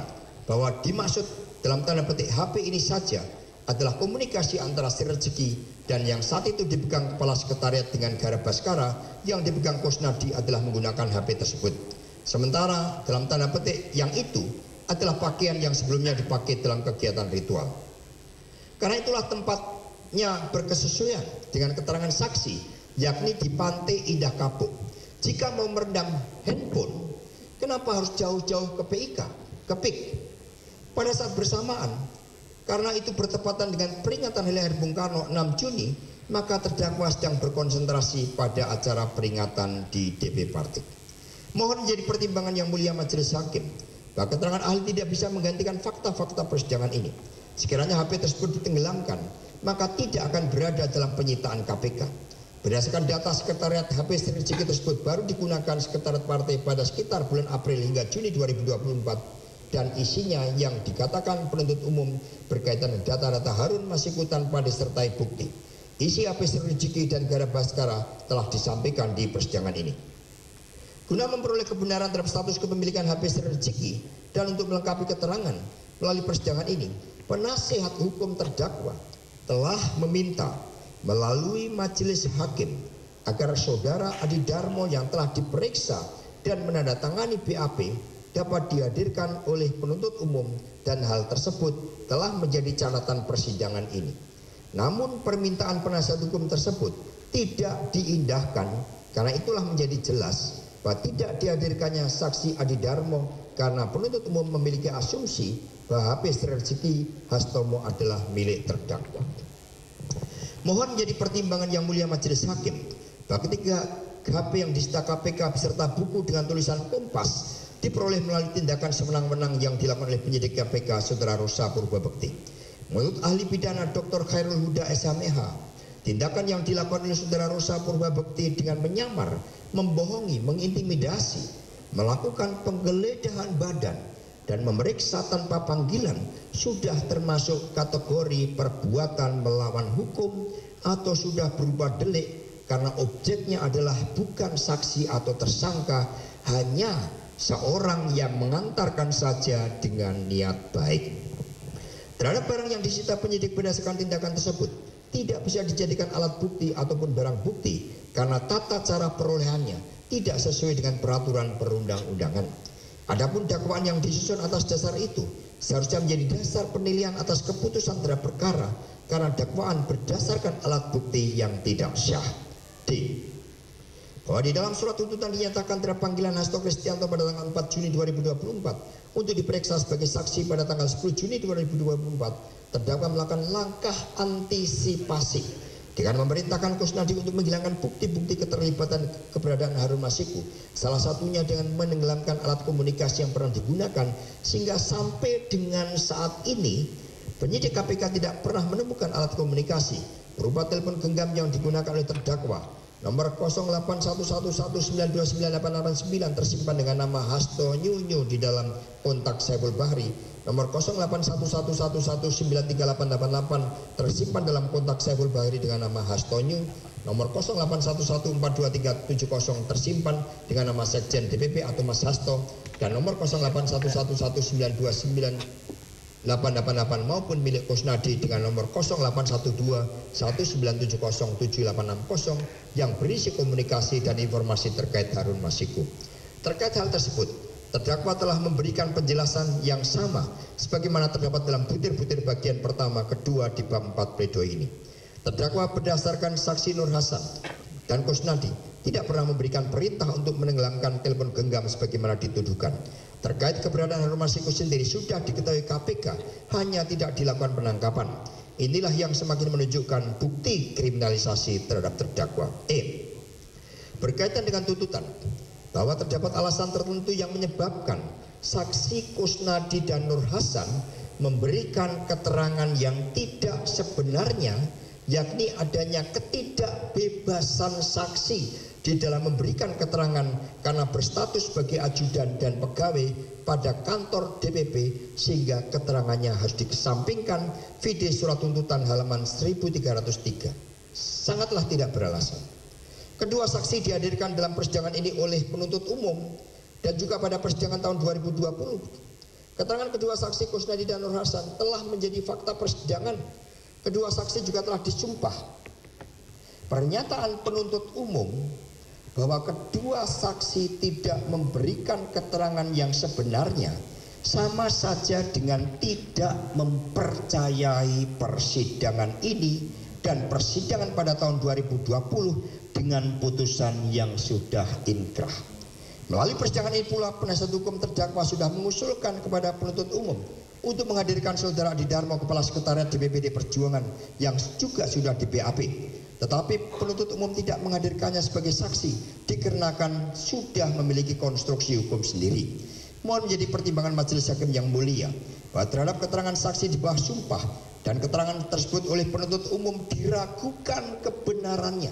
bahwa dimaksud dalam tanda petik HP ini saja adalah komunikasi antara Sri Rezeki dan yang saat itu dipegang kepala sekretariat dengan Gara Baskara, yang dipegang Kusnadi adalah menggunakan HP tersebut. Sementara dalam tanda petik yang itu adalah pakaian yang sebelumnya dipakai dalam kegiatan ritual. Karena itulah tempatnya berkesesuaian dengan keterangan saksi, yakni di Pantai Indah Kapuk. Jika mau merendam handphone, kenapa harus jauh-jauh ke PIK? Pada saat bersamaan, karena itu bertepatan dengan peringatan Hari Lahir Bung Karno 6 Juni, maka terdakwa sedang berkonsentrasi pada acara peringatan di DP Partai. Mohon menjadi pertimbangan yang mulia majelis hakim bahwa keterangan ahli tidak bisa menggantikan fakta-fakta persidangan ini. Sekiranya HP tersebut ditenggelamkan, maka tidak akan berada dalam penyitaan KPK. Berdasarkan data sekretariat, HP Sri Rezeki tersebut baru digunakan sekretariat partai pada sekitar bulan April hingga Juni 2024, dan isinya yang dikatakan penuntut umum berkaitan dengan data-data Harun Masiku tanpa disertai bukti. Isi HP Sri Rezeki dan Gara Baskara telah disampaikan di persidangan ini. Guna memperoleh kebenaran terhadap status kepemilikan HP Sri Rezeki dan untuk melengkapi keterangan melalui persidangan ini, penasihat hukum terdakwa telah meminta melalui majelis hakim agar saudara Adi Darmo yang telah diperiksa dan menandatangani BAP dapat dihadirkan oleh penuntut umum, dan hal tersebut telah menjadi catatan persidangan ini. Namun permintaan penasihat hukum tersebut tidak diindahkan, karena itulah menjadi jelas bahwa tidak dihadirkannya saksi Adi Darmo karena penuntut umum memiliki asumsi bahwa HP Sri Rezeki Hastomo adalah milik terdakwa. Mohon menjadi pertimbangan yang mulia majelis hakim bahwa ketika HP yang disita KPK beserta buku dengan tulisan Kompas diperoleh melalui tindakan semenang-menang yang dilakukan oleh penyidik KPK Saudara Rosa Purbabekti. Menurut ahli pidana Dr. Khairul Huda SMH, tindakan yang dilakukan oleh Saudara Rosa Purbabekti dengan menyamar, membohongi, mengintimidasi, melakukan penggeledahan badan dan memeriksa tanpa panggilan sudah termasuk kategori perbuatan melawan hukum atau sudah berupa delik, karena objeknya adalah bukan saksi atau tersangka, hanya seorang yang mengantarkan saja dengan niat baik. Terhadap barang yang disita penyidik berdasarkan tindakan tersebut tidak bisa dijadikan alat bukti ataupun barang bukti karena tata cara perolehannya tidak sesuai dengan peraturan perundang-undangan. Adapun dakwaan yang disusun atas dasar itu seharusnya menjadi dasar penilaian atas keputusan terhadap perkara karena dakwaan berdasarkan alat bukti yang tidak sah. D. Bahwa di dalam surat tuntutan dinyatakan terhadap panggilan Hasto Kristianto pada tanggal 4 Juni 2024 untuk diperiksa sebagai saksi pada tanggal 10 Juni 2024, terdakwa melakukan langkah antisipasi dengan memerintahkan Kusnadi untuk menghilangkan bukti-bukti keterlibatan keberadaan Harun Masiku, salah satunya dengan menenggelamkan alat komunikasi yang pernah digunakan, sehingga sampai dengan saat ini penyidik KPK tidak pernah menemukan alat komunikasi berupa telepon genggam yang digunakan oleh terdakwa nomor 081119298889 tersimpan dengan nama Hasto Nyunyu di dalam kontak Saiful Bahri, nomor 081111938888 tersimpan dalam kontak Saiful Bahri dengan nama Hasto Nyu, nomor 0811423770 tersimpan dengan nama Sekjen DPP atau Mas Hasto, dan nomor 081119298888 maupun milik Kusnadi dengan nomor 081219707860 yang berisi komunikasi dan informasi terkait Harun Masiku. Terkait hal tersebut, terdakwa telah memberikan penjelasan yang sama sebagaimana terdapat dalam butir-butir bagian pertama, kedua di bab 4 pledoi ini. Terdakwa berdasarkan saksi Nur Hasan dan Kusnadi tidak pernah memberikan perintah untuk menenggelamkan telepon genggam sebagaimana dituduhkan. Terkait keberadaan Harun Masiku sendiri sudah diketahui KPK, hanya tidak dilakukan penangkapan. Inilah yang semakin menunjukkan bukti kriminalisasi terhadap terdakwa. Berkaitan dengan tuntutan bahwa terdapat alasan tertentu yang menyebabkan saksi Kusnadi dan Nur Hasan memberikan keterangan yang tidak sebenarnya, yakni adanya ketidakbebasan saksi di dalam memberikan keterangan karena berstatus sebagai ajudan dan pegawai pada kantor DPP, sehingga keterangannya harus dikesampingkan. Vide surat tuntutan halaman 1303. Sangatlah tidak beralasan. Kedua saksi dihadirkan dalam persidangan ini oleh penuntut umum dan juga pada persidangan tahun 2020. Keterangan kedua saksi Kusnadi dan Nur Hasan telah menjadi fakta persidangan. Kedua saksi juga telah disumpah. Pernyataan penuntut umum bahwa kedua saksi tidak memberikan keterangan yang sebenarnya sama saja dengan tidak mempercayai persidangan ini dan persidangan pada tahun 2020 dengan putusan yang sudah inkrah. Melalui persidangan ini pula penasihat hukum terdakwa sudah mengusulkan kepada penuntut umum untuk menghadirkan saudara Adi Darmo, Kepala Sekretariat DPPD Perjuangan yang juga sudah di BAP. Tetapi penuntut umum tidak menghadirkannya sebagai saksi dikarenakan sudah memiliki konstruksi hukum sendiri. Mohon menjadi pertimbangan majelis hakim yang mulia bahwa terhadap keterangan saksi di bawah sumpah dan keterangan tersebut oleh penuntut umum diragukan kebenarannya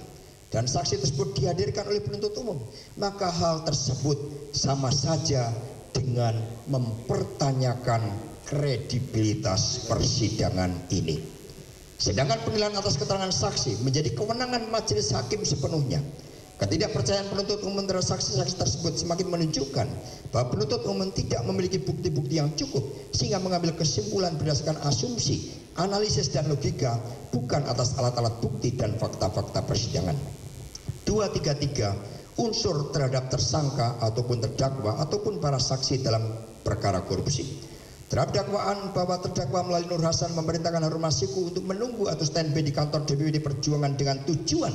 dan saksi tersebut dihadirkan oleh penuntut umum, maka hal tersebut sama saja dengan mempertanyakan kredibilitas persidangan ini. Sedangkan penilaian atas keterangan saksi menjadi kewenangan majelis hakim sepenuhnya. Ketidakpercayaan penuntut umum terhadap saksi-saksi tersebut semakin menunjukkan bahwa penuntut umum tidak memiliki bukti-bukti yang cukup sehingga mengambil kesimpulan berdasarkan asumsi, analisis dan logika, bukan atas alat-alat bukti dan fakta-fakta persidangan. 233 unsur terhadap tersangka ataupun terdakwa ataupun para saksi dalam perkara korupsi. Terhadap dakwaan bahwa terdakwa melalui Nur Hasan memerintahkan Harun Masiku untuk menunggu atau standby di kantor DPPD Perjuangan dengan tujuan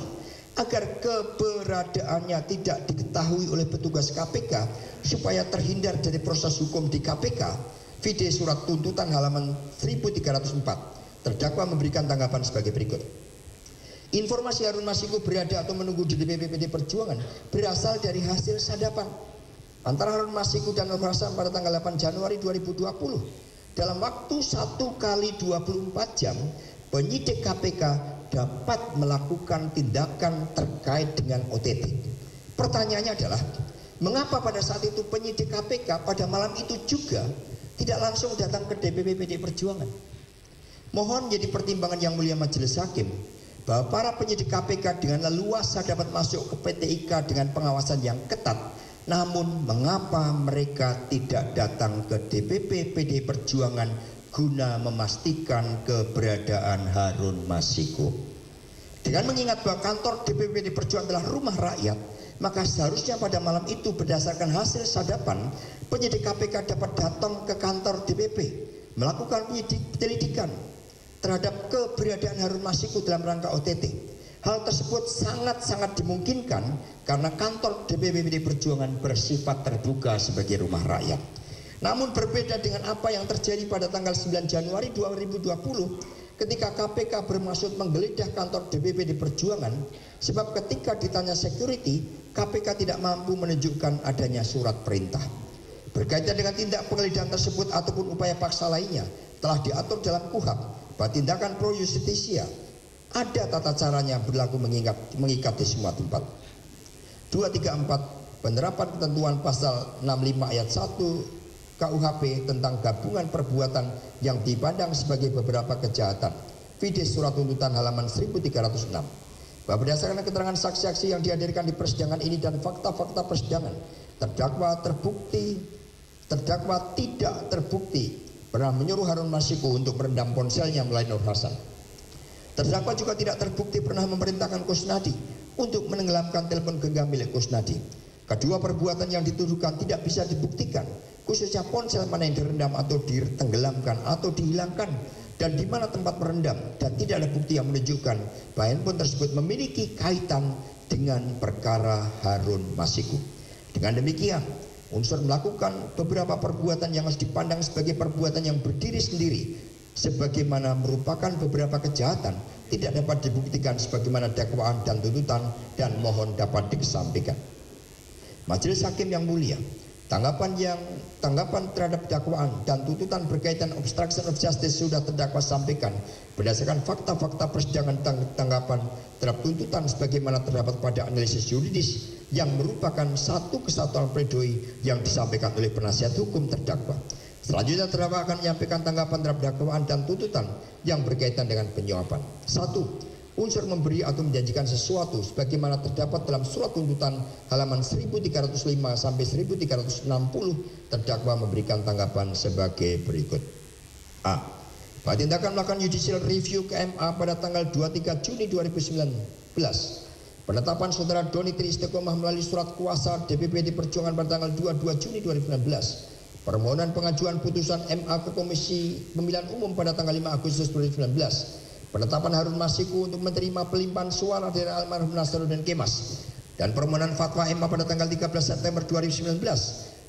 agar keberadaannya tidak diketahui oleh petugas KPK supaya terhindar dari proses hukum di KPK. Vide surat tuntutan halaman 1304. Terdakwa memberikan tanggapan sebagai berikut. Informasi Harun Masiku berada atau menunggu di DPPD Perjuangan berasal dari hasil sadapan antara Harun Masiku dan Nur Hasan pada tanggal 8 Januari 2020. Dalam waktu 1 kali 24 jam, penyidik KPK dapat melakukan tindakan terkait dengan OTT. Pertanyaannya adalah, mengapa pada saat itu penyidik KPK pada malam itu juga tidak langsung datang ke DPP PD Perjuangan? Mohon menjadi pertimbangan yang mulia majelis hakim bahwa para penyidik KPK dengan leluasa dapat masuk ke PT IKA dengan pengawasan yang ketat. Namun mengapa mereka tidak datang ke DPP PD Perjuangan guna memastikan keberadaan Harun Masiku? Dengan mengingat bahwa kantor DPP PD Perjuangan adalah rumah rakyat, maka seharusnya pada malam itu berdasarkan hasil sadapan, penyidik KPK dapat datang ke kantor DPP melakukan penyelidikan terhadap keberadaan Harun Masiku dalam rangka OTT. Hal tersebut sangat-sangat dimungkinkan karena kantor DPP PD Perjuangan bersifat terbuka sebagai rumah rakyat. Namun berbeda dengan apa yang terjadi pada tanggal 9 Januari 2020 ketika KPK bermaksud menggeledah kantor DPP PD Perjuangan, sebab ketika ditanya security, KPK tidak mampu menunjukkan adanya surat perintah. Berkaitan dengan tindak penggeledahan tersebut ataupun upaya paksa lainnya telah diatur dalam KUHP bahwa tindakan pro justisia ada tata caranya berlaku mengikat di semua tempat. 234 penerapan ketentuan pasal 65 ayat 1 KUHP tentang gabungan perbuatan yang dipandang sebagai beberapa kejahatan. Vide surat tuntutan halaman 1306. Bahwa berdasarkan keterangan saksi-saksi yang dihadirkan di persidangan ini dan fakta-fakta persidangan, terdakwa tidak terbukti pernah menyuruh Harun Masiku untuk merendam ponselnya melalui Nur Hasan. Terdakwa juga tidak terbukti pernah memerintahkan Kusnadi untuk menenggelamkan telepon genggam milik Kusnadi. Kedua perbuatan yang dituduhkan tidak bisa dibuktikan, khususnya ponsel mana yang direndam atau ditenggelamkan atau dihilangkan dan di mana tempat merendam, dan tidak ada bukti yang menunjukkan bahwa handphone tersebut memiliki kaitan dengan perkara Harun Masiku. Dengan demikian, unsur melakukan beberapa perbuatan yang harus dipandang sebagai perbuatan yang berdiri sendiri, sebagaimana merupakan beberapa kejahatan, tidak dapat dibuktikan sebagaimana dakwaan dan tuntutan, dan mohon dapat dikesampingkan. Majelis Hakim yang mulia, tanggapan terhadap dakwaan dan tuntutan berkaitan obstruction of justice sudah terdakwa sampaikan berdasarkan fakta-fakta persidangan. Tanggapan terhadap tuntutan sebagaimana terdapat pada analisis yuridis yang merupakan satu kesatuan pledoi yang disampaikan oleh penasihat hukum terdakwa. Selanjutnya terdakwa akan menyampaikan tanggapan terhadap dakwaan dan tuntutan yang berkaitan dengan penyuapan. 1. Unsur memberi atau menjanjikan sesuatu sebagaimana terdapat dalam surat tuntutan halaman 1305 sampai 1360, terdakwa memberikan tanggapan sebagai berikut. A. Bahwa tindakan melakukan judicial review ke MA pada tanggal 23 Juni 2019, penetapan saudara Doni Tri Istiqomah melalui surat kuasa DPP Perjuangan pada tanggal 22 Juni 2019, permohonan pengajuan putusan MA ke Komisi Pemilihan Umum pada tanggal 5 Agustus 2019, penetapan Harun Masiku untuk menerima pelimpahan suara dari almarhum Nasaruddin Kemas, dan permohonan fatwa MA pada tanggal 13 September 2019,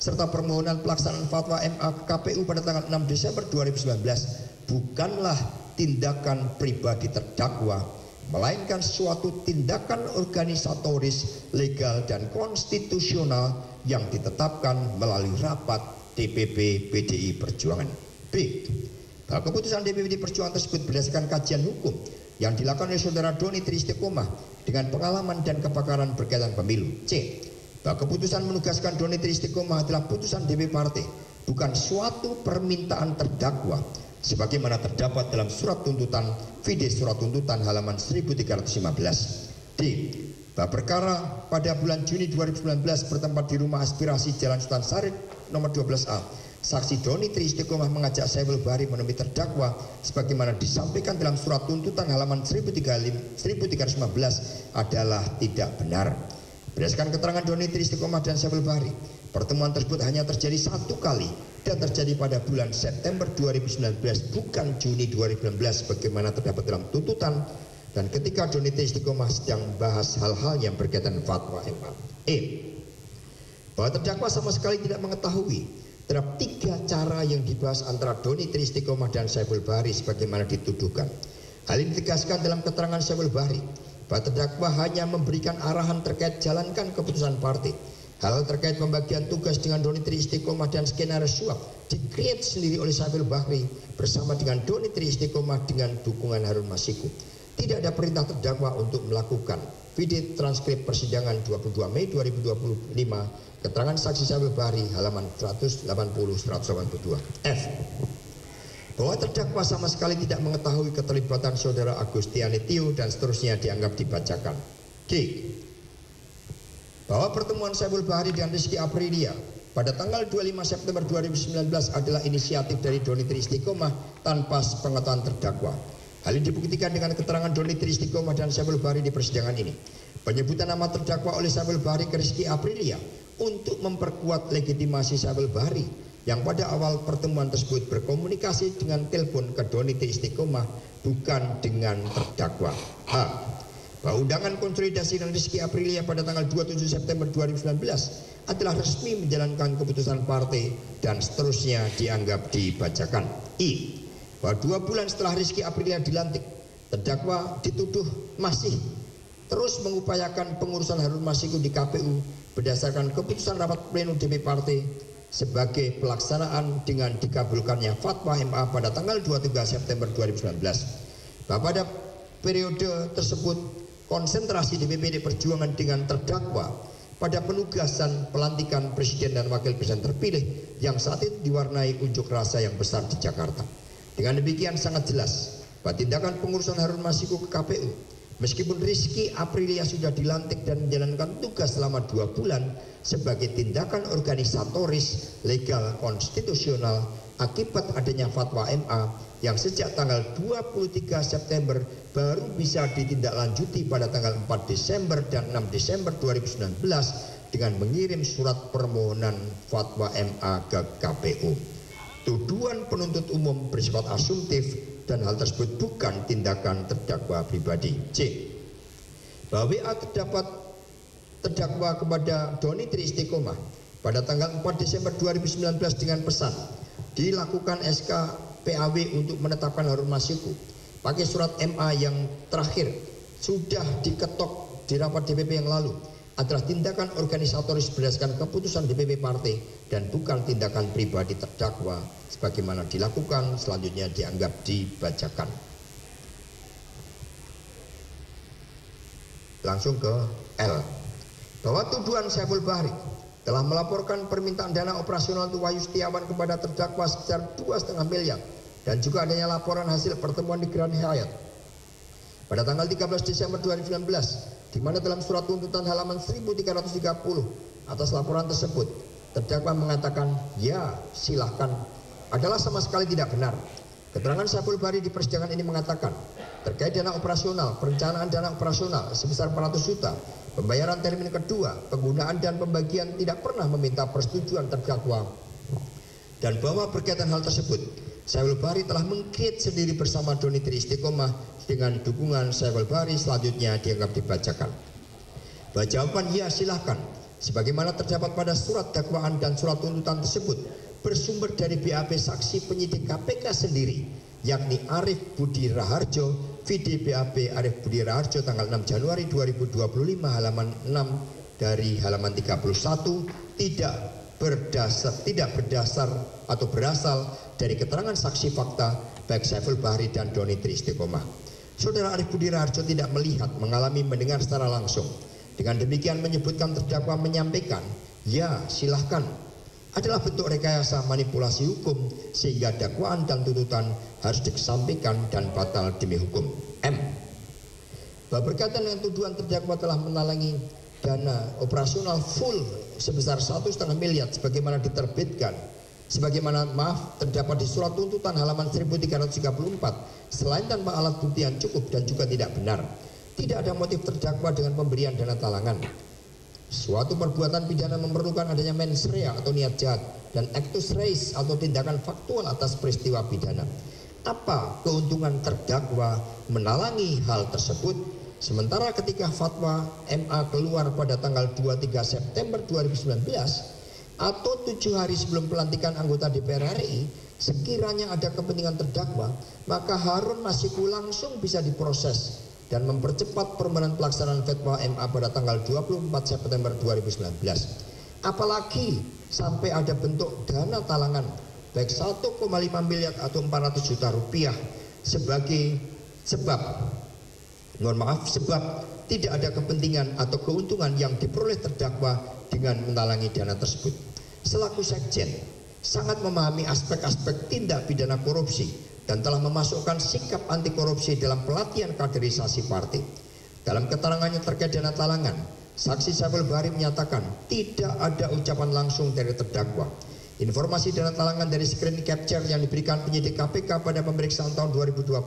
serta permohonan pelaksanaan fatwa MA ke KPU pada tanggal 6 Desember 2019 bukanlah tindakan pribadi terdakwa, melainkan suatu tindakan organisatoris, legal, dan konstitusional yang ditetapkan melalui rapat DPP PDI Perjuangan. B. Bahwa keputusan DPP Perjuangan tersebut berdasarkan kajian hukum yang dilakukan oleh saudara Doni Tri Istiqomah dengan pengalaman dan kepakaran berkaitan pemilu. C. Bahwa keputusan menugaskan Doni Tri Istiqomah adalah putusan DPP partai, bukan suatu permintaan terdakwa, sebagaimana terdapat dalam surat tuntutan vide surat tuntutan halaman 1315. D. Bahwa perkara pada bulan Juni 2019 bertempat di Rumah Aspirasi Jalan Sultan Sarid nomor 12A, saksi Doni Tri Istiqomah mengajak Saiful Bahri menemui terdakwa sebagaimana disampaikan dalam surat tuntutan halaman 1315 adalah tidak benar. Berdasarkan keterangan Doni Tri Istiqomah dan Saiful Bahri, pertemuan tersebut hanya terjadi satu kali dan terjadi pada bulan September 2019, bukan Juni 2019 sebagaimana terdapat dalam tuntutan, dan ketika Doni Tri Istiqomah sedang membahas hal-hal yang berkaitan fatwa MA. E. Bahwa terdakwa sama sekali tidak mengetahui terhadap 3 cara yang dibahas antara Doni Tri Istiqomah dan Saiful Bahri sebagaimana dituduhkan. Hal ini ditegaskan dalam keterangan Saiful Bahri bahwa terdakwa hanya memberikan arahan terkait jalankan keputusan partai. Hal terkait pembagian tugas dengan Doni Tri Istiqomah dan skenario suap dikreat sendiri oleh Saiful Bahri bersama dengan Doni Tri Istiqomah dengan dukungan Harun Masiku. Tidak ada perintah terdakwa untuk melakukan. Video transkrip persidangan 22 Mei 2025, keterangan saksi Saiful Bahri halaman 180-182. F. Bahwa terdakwa sama sekali tidak mengetahui keterlibatan saudara Agustiani Tio dan seterusnya dianggap dibacakan. G. Bahwa pertemuan Saiful Bahri dengan Rizky Aprilia pada tanggal 25 September 2019 adalah inisiatif dari Doni Tri Istiqomah tanpa sepengetahuan terdakwa. Hal ini dibuktikan dengan keterangan Doni Tri Istiqomah dan Saiful Bahri di persidangan ini. Penyebutan nama terdakwa oleh Saiful Bahri ke Rizky Aprilia untuk memperkuat legitimasi Saiful Bahri yang pada awal pertemuan tersebut berkomunikasi dengan telepon ke Doni Tri Istiqomah, bukan dengan terdakwa. H. Bahwa undangan konsolidasi dengan Rizky Aprilia pada tanggal 27 September 2019 adalah resmi menjalankan keputusan partai dan seterusnya dianggap dibacakan. I. Bahwa 2 bulan setelah Rizky Aprilia dilantik, terdakwa dituduh masih terus mengupayakan pengurusan Harun Masiku di KPU berdasarkan keputusan rapat pleno DPP partai sebagai pelaksanaan dengan dikabulkannya fatwa MA pada tanggal 23 September 2019. Bahwa pada periode tersebut konsentrasi DPP Perjuangan dengan terdakwa pada penugasan pelantikan presiden dan wakil presiden terpilih yang saat itu diwarnai unjuk rasa yang besar di Jakarta. Dengan demikian sangat jelas bahwa tindakan pengurusan Harun Masiku ke KPU, meskipun Rizky Aprilia sudah dilantik dan menjalankan tugas selama 2 bulan sebagai tindakan organisatoris, legal, konstitusional akibat adanya fatwa MA yang sejak tanggal 23 September baru bisa ditindaklanjuti pada tanggal 4 Desember dan 6 Desember 2019 dengan mengirim surat permohonan fatwa MA ke KPU. Tuduhan penuntut umum bersifat asumtif dan hal tersebut bukan tindakan terdakwa pribadi. C. Bahwa WA terdakwa kepada Doni Tri Istiqomah pada tanggal 4 Desember 2019 dengan pesan dilakukan SK PAW untuk menetapkan Harun Masiku pakai surat MA yang terakhir sudah diketok di rapat DPP yang lalu adalah tindakan organisatoris berdasarkan keputusan DPP partai dan bukan tindakan pribadi terdakwa sebagaimana dilakukan selanjutnya dianggap dibacakan. Langsung ke L. Bahwa tuduhan Saiful Bahri telah melaporkan permintaan dana operasional untuk Wahyu Setiawan kepada terdakwa sebesar 2,5 miliar dan juga adanya laporan hasil pertemuan di Grand Hyatt pada tanggal 13 Desember 2019 di mana dalam surat tuntutan halaman 1330 atas laporan tersebut terdakwa mengatakan ya silahkan adalah sama sekali tidak benar. Keterangan Saiful Bahri di persidangan ini mengatakan terkait dana operasional, perencanaan dana operasional sebesar 400 juta, pembayaran termin kedua, penggunaan dan pembagian tidak pernah meminta persetujuan terdakwa dan bahwa berkaitan hal tersebut Saiful Bahri telah meng-create sendiri bersama Doni Tri Istiqomah dengan dukungan Saiful Bahri selanjutnya dianggap dibacakan. Bahwa jawaban ya silahkan sebagaimana terdapat pada surat dakwaan dan surat tuntutan tersebut bersumber dari BAP saksi penyidik KPK sendiri yakni Arief Budi Raharjo, VD BAP Arief Budi Raharjo tanggal 6 Januari 2025 halaman 6 dari halaman 31 tidak berdasar atau berasal dari keterangan saksi fakta baik Saiful Bahri dan Doni Tri Istiqomah. Saudara Arief Budi Raharjo tidak melihat, mengalami, mendengar secara langsung. Dengan demikian menyebutkan terdakwa menyampaikan, ya silahkan, adalah bentuk rekayasa manipulasi hukum sehingga dakwaan dan tuntutan harus dikesampingkan dan batal demi hukum. M. Bahwa berkaitan dengan tuduhan terdakwa telah menalangi dana operasional full sebesar 1,5 miliar sebagaimana diterbitkan terdapat di surat tuntutan halaman 1334 selain tanpa alat bukti yang cukup dan juga tidak benar. Tidak ada motif terdakwa dengan pemberian dana talangan. Suatu perbuatan pidana memerlukan adanya mens rea atau niat jahat dan actus reis atau tindakan faktual atas peristiwa pidana. Apa keuntungan terdakwa menalangi hal tersebut? Sementara ketika fatwa MA keluar pada tanggal 23 September 2019 atau 7 hari sebelum pelantikan anggota DPR RI, sekiranya ada kepentingan terdakwa, maka Harun Masiku langsung bisa diproses dan mempercepat permohonan pelaksanaan fatwa MA pada tanggal 24 September 2019. Apalagi sampai ada bentuk dana talangan baik 1,5 miliar atau 400 juta rupiah sebagai sebab tidak ada kepentingan atau keuntungan yang diperoleh terdakwa dengan menalangi dana tersebut. Selaku sekjen sangat memahami aspek-aspek tindak pidana korupsi dan telah memasukkan sikap anti korupsi dalam pelatihan kaderisasi partai. Dalam keterangannya terkait dana talangan, saksi Saiful Bahri menyatakan tidak ada ucapan langsung dari terdakwa. Informasi dana talangan dari screen capture yang diberikan penyidik KPK pada pemeriksaan tahun 2025.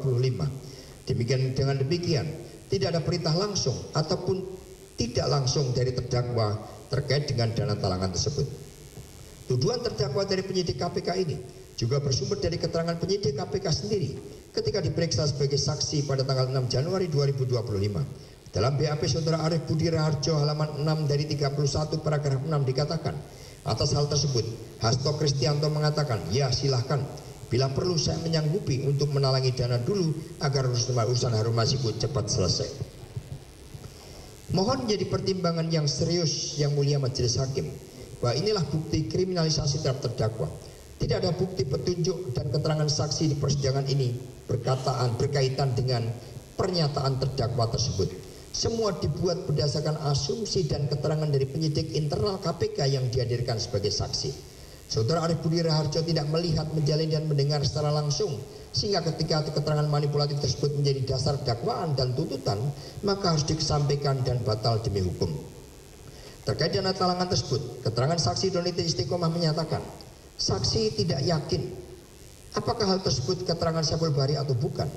Dengan demikian, tidak ada perintah langsung ataupun tidak langsung dari terdakwa terkait dengan dana talangan tersebut. Tuduhan terdakwa dari penyidik KPK ini juga bersumber dari keterangan penyidik KPK sendiri ketika diperiksa sebagai saksi pada tanggal 6 Januari 2025. Dalam BAP Saudara Arief Budi Raharjo halaman 6 dari 31 paragraf 6 dikatakan, atas hal tersebut Hasto Kristianto mengatakan, ya silahkan, bila perlu saya menyanggupi untuk menalangi dana dulu agar urusan Harun Masiku cepat selesai. Mohon jadi pertimbangan yang serius yang mulia majelis hakim bahwa inilah bukti kriminalisasi terhadap terdakwa. Tidak ada bukti petunjuk dan keterangan saksi di persidangan ini berkaitan dengan pernyataan terdakwa tersebut. Semua dibuat berdasarkan asumsi dan keterangan dari penyidik internal KPK yang dihadirkan sebagai saksi. Saudara Arief Budi Raharjo tidak melihat, menjalin dan mendengar secara langsung, sehingga ketika keterangan manipulatif tersebut menjadi dasar dakwaan dan tuntutan, maka harus dikesampingkan dan batal demi hukum. Terkait dana talangan tersebut, keterangan saksi Doni Tri Istiqomah menyatakan, saksi tidak yakin apakah hal tersebut keterangan Saiful Bahri atau bukan.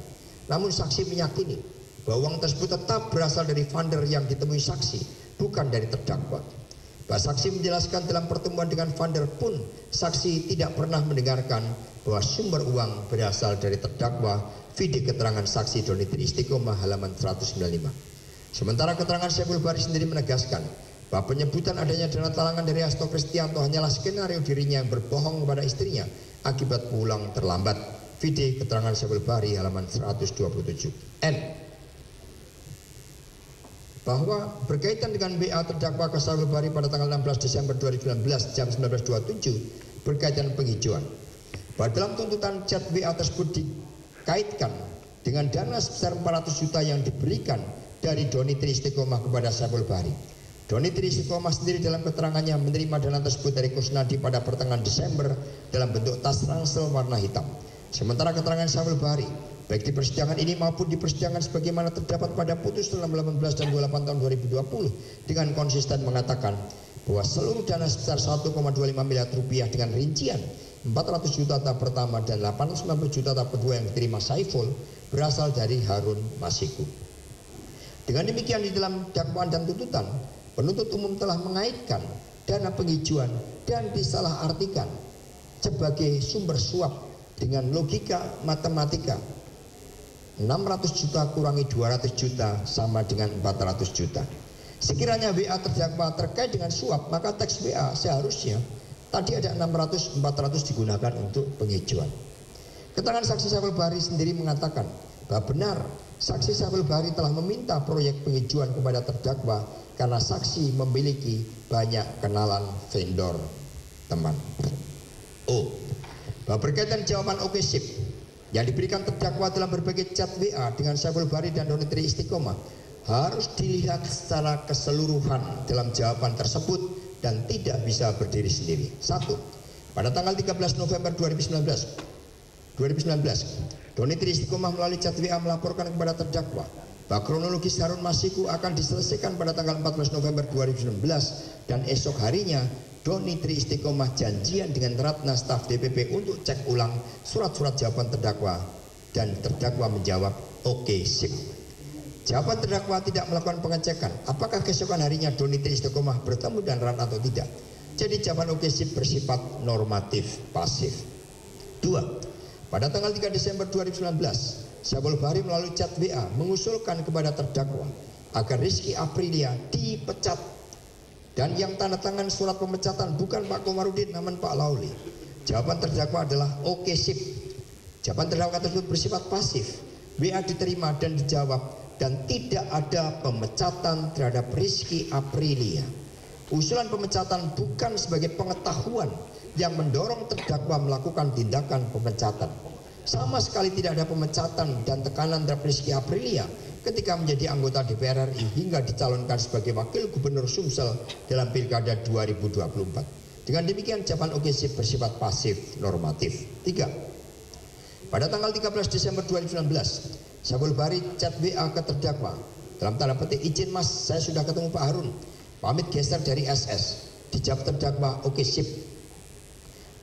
Namun saksi meyakini bahwa uang tersebut tetap berasal dari funder yang ditemui saksi, bukan dari terdakwa. Pak saksi menjelaskan dalam pertemuan dengan Van der Poel, saksi tidak pernah mendengarkan bahwa sumber uang berasal dari terdakwa vide keterangan saksi Doni Tri Istiqomah halaman 195. Sementara keterangan Saiful Bahri sendiri menegaskan bahwa penyebutan adanya dana talangan dari Hasto Kristianto hanyalah skenario dirinya yang berbohong kepada istrinya akibat pulang terlambat. Vide keterangan Saiful Bahri halaman 127. N. Bahwa berkaitan dengan WA terdakwa ke Saiful Bahri pada tanggal 16 Desember 2019 jam 19.27 berkaitan penghijauan. Bahwa dalam tuntutan chat WA tersebut dikaitkan dengan dana sebesar 400 juta yang diberikan dari Doni Tri Istiqomah kepada Saiful Bahri. Doni Tri Istiqomah sendiri dalam keterangannya menerima dana tersebut dari Kusnadi pada pertengahan Desember dalam bentuk tas ransel warna hitam. Sementara keterangan Saiful Bahri baik di persidangan ini maupun di persidangan sebagaimana terdapat pada putusan 18 dan 28 tahun 2020 dengan konsisten mengatakan bahwa seluruh dana sebesar 1,25 miliar rupiah dengan rincian 400 juta tahap pertama dan 890 juta tahap kedua yang diterima Saiful berasal dari Harun Masiku. Dengan demikian di dalam dakwaan dan tuntutan, penuntut umum telah mengaitkan dana penghijauan dan disalahartikan sebagai sumber suap dengan logika matematika. 600 juta kurangi 200 juta sama dengan 400 juta. Sekiranya WA terdakwa terkait dengan suap, maka teks WA seharusnya tadi ada 600, 400 digunakan untuk penghijauan. Keterangan saksi Saiful Bahri sendiri mengatakan bahwa benar saksi Saiful Bahri telah meminta proyek penghijauan kepada terdakwa karena saksi memiliki banyak kenalan vendor teman. O. Bahwa berkaitan jawaban oke sip yang diberikan terdakwa dalam berbagai chat WA dengan Saiful Bahri dan Doni Tri Istiqomah harus dilihat secara keseluruhan dalam jawaban tersebut dan tidak bisa berdiri sendiri. 1. Pada tanggal 13 November 2019, Doni Tri Istiqomah melalui chat WA melaporkan kepada terdakwa bahwa kronologis Harun Masiku akan diselesaikan pada tanggal 14 November 2019 dan esok harinya Doni Tri Istiqomah janjian dengan Ratna staf DPP untuk cek ulang surat-surat jawaban terdakwa dan terdakwa menjawab oke sip. Jawaban terdakwa tidak melakukan pengecekan apakah keesokan harinya Doni Tri Istiqomah bertemu dengan Ratna atau tidak. Jadi jawaban oke sip bersifat normatif pasif. 2. Pada tanggal 3 Desember 2019, Saiful Bahri melalui chat WA mengusulkan kepada terdakwa agar Rizky Aprilia dipecat. Dan yang tanda tangan surat pemecatan bukan Pak Komarudin namun Pak Lauli. Jawaban terdakwa adalah oke sip. Jawaban terdakwa tersebut bersifat pasif. WA diterima dan dijawab dan tidak ada pemecatan terhadap Rizky Aprilia. Usulan pemecatan bukan sebagai pengetahuan yang mendorong terdakwa melakukan tindakan pemecatan. Sama sekali tidak ada pemecatan dan tekanan terhadap Rizky Aprilia ketika menjadi anggota DPR RI hingga dicalonkan sebagai wakil gubernur Sumsel dalam Pilkada 2024. Dengan demikian jawaban oke sip bersifat pasif normatif. 3. Pada tanggal 13 Desember 2019, Saiful Bahri chat WA ke terdakwa dalam tanda petik izin mas saya sudah ketemu Pak Harun, pamit geser dari SS. Dijawab terdakwa oke sip.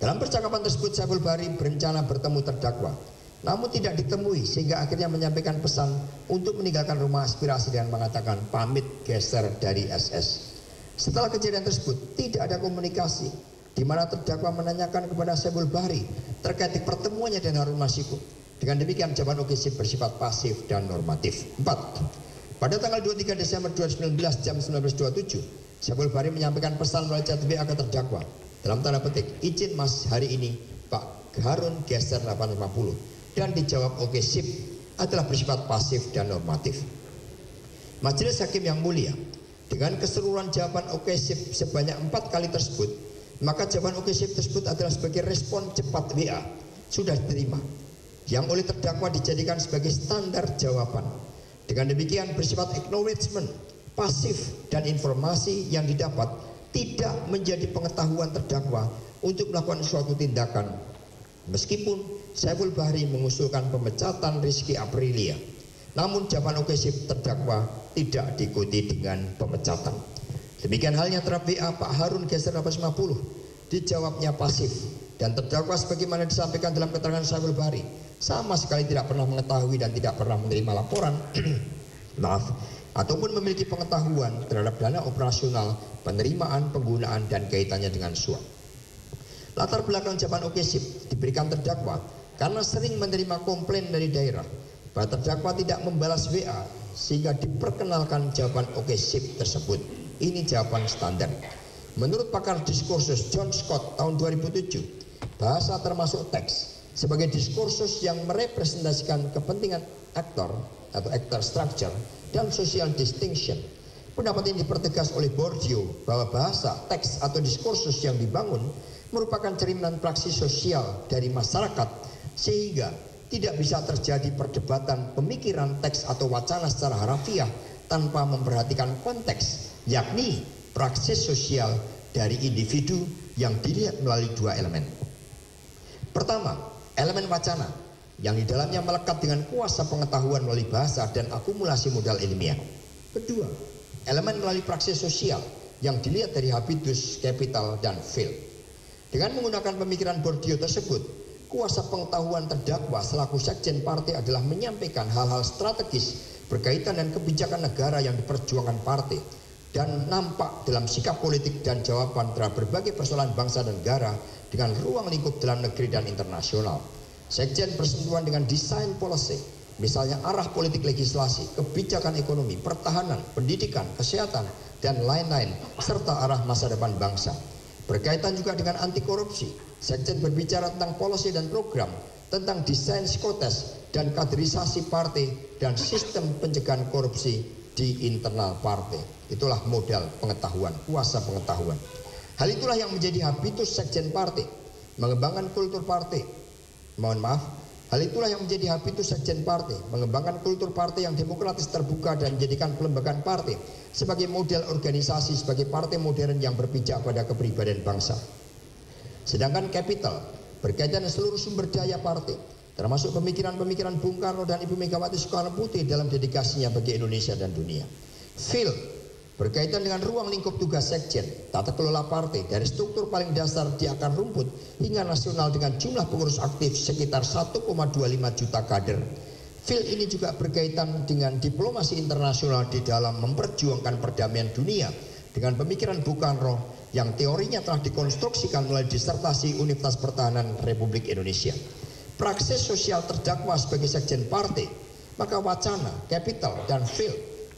Dalam percakapan tersebut Saiful Bahri berencana bertemu terdakwa namun tidak ditemui sehingga akhirnya menyampaikan pesan untuk meninggalkan rumah aspirasi dengan mengatakan pamit geser dari SS. Setelah kejadian tersebut tidak ada komunikasi di mana terdakwa menanyakan kepada Saiful Bahri terkait pertemuannya dengan Harun Masiku. Dengan demikian jawaban oke sip bersifat pasif dan normatif. 4. Pada tanggal 23 Desember 2019 jam 19.27 Saiful Bahri menyampaikan pesan melalui chat WA ke terdakwa dalam tanda petik izin mas hari ini Pak Harun geser 850 dan dijawab oke sip adalah bersifat pasif dan normatif. Majelis Hakim yang mulia, dengan keseluruhan jawaban oke sip sebanyak 4 kali tersebut, maka jawaban oke sip tersebut adalah sebagai respon cepat WA sudah diterima yang oleh terdakwa dijadikan sebagai standar jawaban. Dengan demikian bersifat acknowledgement pasif dan informasi yang didapat tidak menjadi pengetahuan terdakwa untuk melakukan suatu tindakan. Meskipun Saiful Bahri mengusulkan pemecatan Rizky Aprilia, namun jawaban oke sip terdakwa tidak diikuti dengan pemecatan. Demikian halnya terhadap WA Pak Harun geser 850 dijawabnya pasif dan terdakwa sebagaimana disampaikan dalam keterangan Saiful Bahri sama sekali tidak pernah mengetahui dan tidak pernah menerima laporan ataupun memiliki pengetahuan terhadap dana operasional, penerimaan, penggunaan, dan kaitannya dengan suap. Latar belakang jawaban oke sip diberikan terdakwa karena sering menerima komplain dari daerah bahwa terdakwa tidak membalas WA sehingga diperkenalkan jawaban oke sip tersebut. Ini jawaban standar. Menurut pakar diskursus John Scott tahun 2007, bahasa termasuk teks sebagai diskursus yang merepresentasikan kepentingan aktor atau actor structure dan social distinction. Pendapat ini dipertegas oleh Bourdieu bahwa bahasa, teks atau diskursus yang dibangun merupakan cerminan praksi sosial dari masyarakat sehingga tidak bisa terjadi perdebatan pemikiran teks atau wacana secara harafiah tanpa memperhatikan konteks, yakni praksis sosial dari individu yang dilihat melalui dua elemen. Pertama, elemen wacana yang di dalamnya melekat dengan kuasa pengetahuan melalui bahasa dan akumulasi modal ilmiah. Kedua, elemen melalui praksis sosial yang dilihat dari habitus, capital, dan feel. Dengan menggunakan pemikiran Bourdieu tersebut, kuasa pengetahuan terdakwa selaku sekjen partai adalah menyampaikan hal-hal strategis berkaitan dengan kebijakan negara yang diperjuangkan partai dan nampak dalam sikap politik dan jawaban terhadap berbagai persoalan bangsa dan negara dengan ruang lingkup dalam negeri dan internasional. Sekjen bersentuhan dengan desain policy, misalnya arah politik legislasi, kebijakan ekonomi, pertahanan, pendidikan, kesehatan, dan lain-lain, serta arah masa depan bangsa. Berkaitan juga dengan anti korupsi, sekjen berbicara tentang policy dan program, tentang desain psikotes dan kaderisasi partai dan sistem pencegahan korupsi di internal partai. Itulah modal pengetahuan, kuasa pengetahuan. Hal itulah yang menjadi habitus sekjen partai, mengembangkan kultur partai. Hal itulah yang menjadi habitus sekjen partai, mengembangkan kultur partai yang demokratis, terbuka, dan menjadikan pelembagaan partai sebagai model organisasi sebagai partai modern yang berpijak pada kepribadian bangsa. Sedangkan capital berkaitan dengan seluruh sumber daya partai, termasuk pemikiran-pemikiran Bung Karno dan Ibu Megawati Soekarno Putri dalam dedikasinya bagi Indonesia dan dunia. Feel berkaitan dengan ruang lingkup tugas sekjen, tata kelola partai dari struktur paling dasar di akar rumput hingga nasional dengan jumlah pengurus aktif sekitar 1,25 juta kader. Feel ini juga berkaitan dengan diplomasi internasional di dalam memperjuangkan perdamaian dunia dengan pemikiran Bung Karno yang teorinya telah dikonstruksikan melalui disertasi Universitas Pertahanan Republik Indonesia. Praksis sosial terdakwa sebagai sekjen partai, maka wacana, capital, dan feel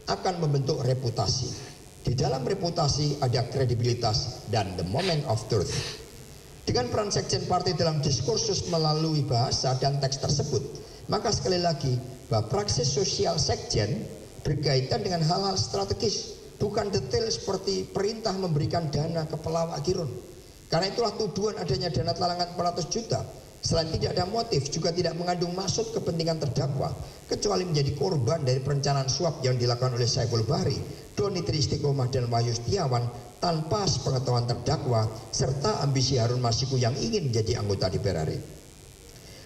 akan membentuk reputasi. Di dalam reputasi ada kredibilitas dan the moment of truth. Dengan peran sekjen partai dalam diskursus melalui bahasa dan teks tersebut, maka sekali lagi bahwa praksis sosial sekjen berkaitan dengan hal-hal strategis, bukan detail seperti perintah memberikan dana ke pelawak Kirun. Karena itulah tuduhan adanya dana talangan 400 juta. Selain tidak ada motif, juga tidak mengandung maksud kepentingan terdakwa, kecuali menjadi korban dari perencanaan suap yang dilakukan oleh Saiful Bahri, Doni Tri Istiqomah, dan Wahyu Setiawan tanpa sepengetahuan terdakwa, serta ambisi Harun Masiku yang ingin menjadi anggota DPR RI.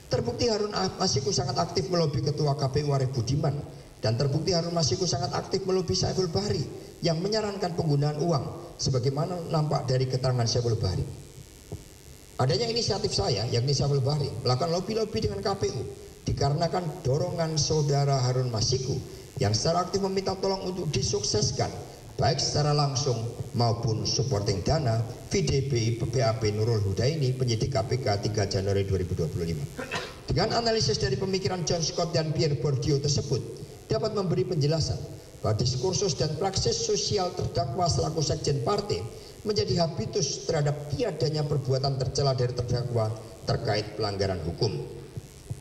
Terbukti Harun Masiku sangat aktif melobi Ketua KPU Arief Budiman, dan terbukti Harun Masiku sangat aktif melobi Saiful Bahri yang menyarankan penggunaan uang, sebagaimana nampak dari keterangan Saiful Bahri. Adanya inisiatif saya, yakni Saiful Bahri, melakukan lobby-lobby dengan KPU dikarenakan dorongan saudara Harun Masiku yang secara aktif meminta tolong untuk disukseskan baik secara langsung maupun supporting dana VDB BAP Nurul Hudaini, penyidik KPK 3 Januari 2025. Dengan analisis dari pemikiran John Scott dan Pierre Bourdieu tersebut dapat memberi penjelasan bahwa diskursus dan praksis sosial terdakwa selaku sekjen partai menjadi habitus terhadap tiadanya perbuatan tercela dari terdakwa terkait pelanggaran hukum.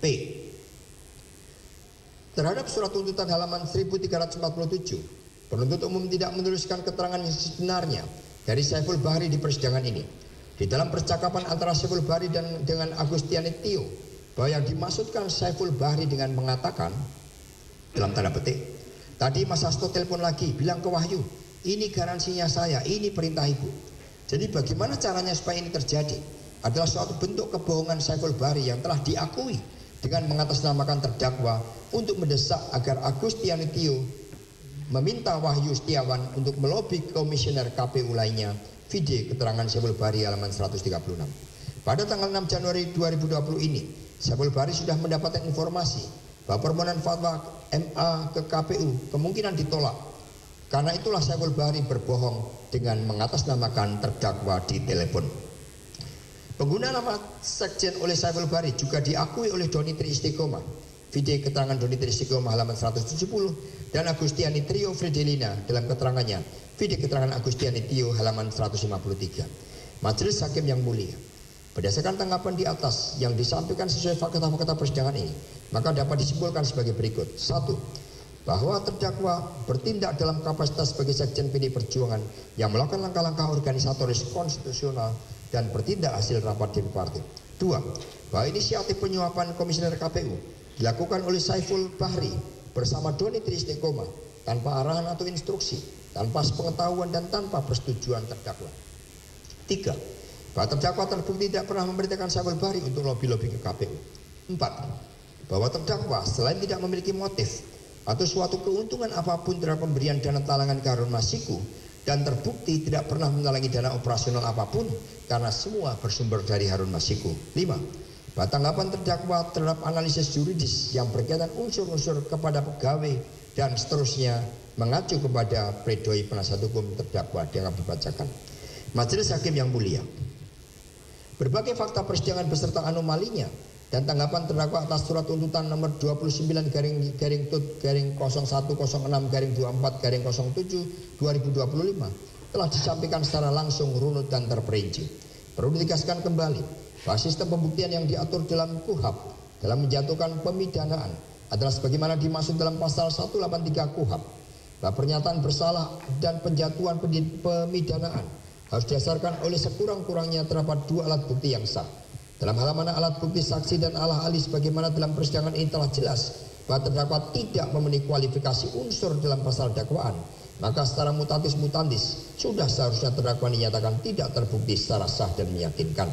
P. Terhadap surat tuntutan halaman 1347, penuntut umum tidak menuliskan keterangan yang sebenarnya dari Saiful Bahri di persidangan ini. Di dalam percakapan antara Saiful Bahri dengan Agustiani Tio, bahwa yang dimaksudkan Saiful Bahri dengan mengatakan, dalam tanda petik, tadi Mas Hasto telepon lagi, bilang ke Wahyu, ini garansinya saya, ini perintah ibu. Jadi bagaimana caranya supaya ini terjadi? Adalah suatu bentuk kebohongan Saiful Bahri yang telah diakui dengan mengatasnamakan terdakwa untuk mendesak agar Agustiani Tio meminta Wahyu Setiawan untuk melobi komisioner KPU lainnya. Video keterangan Saiful Bahri halaman 136. Pada tanggal 6 Januari 2020 ini, Saiful Bahri sudah mendapatkan informasi bahwa permohonan fatwa MA ke KPU kemungkinan ditolak Karena itulah Saiful Bahri berbohong dengan mengatasnamakan terdakwa di telepon. Penggunaan nama sekjen oleh Saiful Bahri juga diakui oleh Doni Tri Istiqomah. Video keterangan Doni Tri Istiqomah halaman 170 dan Agustiani Trio Fredelina dalam keterangannya. Video keterangan Agustiani Tio halaman 153. Majelis Hakim yang mulia, berdasarkan tanggapan di atas yang disampaikan sesuai fakta-fakta persidangan ini, maka dapat disimpulkan sebagai berikut. 1. Bahwa terdakwa bertindak dalam kapasitas sebagai sekjen PD Perjuangan yang melakukan langkah-langkah organisatoris konstitusional dan bertindak hasil rapat DPP Partai. 2. Bahwa inisiatif penyuapan komisioner KPU dilakukan oleh Saiful Bahri bersama Doni Tri Istiqomah tanpa arahan atau instruksi, tanpa sepengetahuan dan tanpa persetujuan terdakwa. 3. Bahwa terdakwa terbukti tidak pernah memerintahkan Saiful Bahri untuk lobby-lobby ke KPU. 4. Bahwa terdakwa selain tidak memiliki motif atau suatu keuntungan apapun terhadap pemberian dana talangan ke Harun Masiku dan terbukti tidak pernah menalangi dana operasional apapun karena semua bersumber dari Harun Masiku. 5. Bahwa tanggapan terdakwa terhadap analisis juridis yang berkaitan unsur-unsur kepada pegawai dan seterusnya mengacu kepada pledoi penasihat hukum terdakwa yang dibacakan. Majelis Hakim yang mulia, berbagai fakta persidangan beserta anomalinya dan tanggapan terdakwa atas surat tuntutan nomor 29-0106-24-07-2025 telah disampaikan secara langsung, runut dan terperinci. Perlu ditegaskan kembali bahwa sistem pembuktian yang diatur dalam KUHAP dalam menjatuhkan pemidanaan adalah sebagaimana dimaksud dalam pasal 183 KUHAP, bahwa pernyataan bersalah dan penjatuhan pemidanaan harus didasarkan oleh sekurang-kurangnya terdapat 2 alat bukti yang sah. Dalam hal mana alat bukti saksi dan ahli sebagaimana dalam persidangan ini telah jelas bahwa terdakwa tidak memenuhi kualifikasi unsur dalam pasal dakwaan, maka secara mutatis mutandis sudah seharusnya terdakwa dinyatakan tidak terbukti secara sah dan meyakinkan.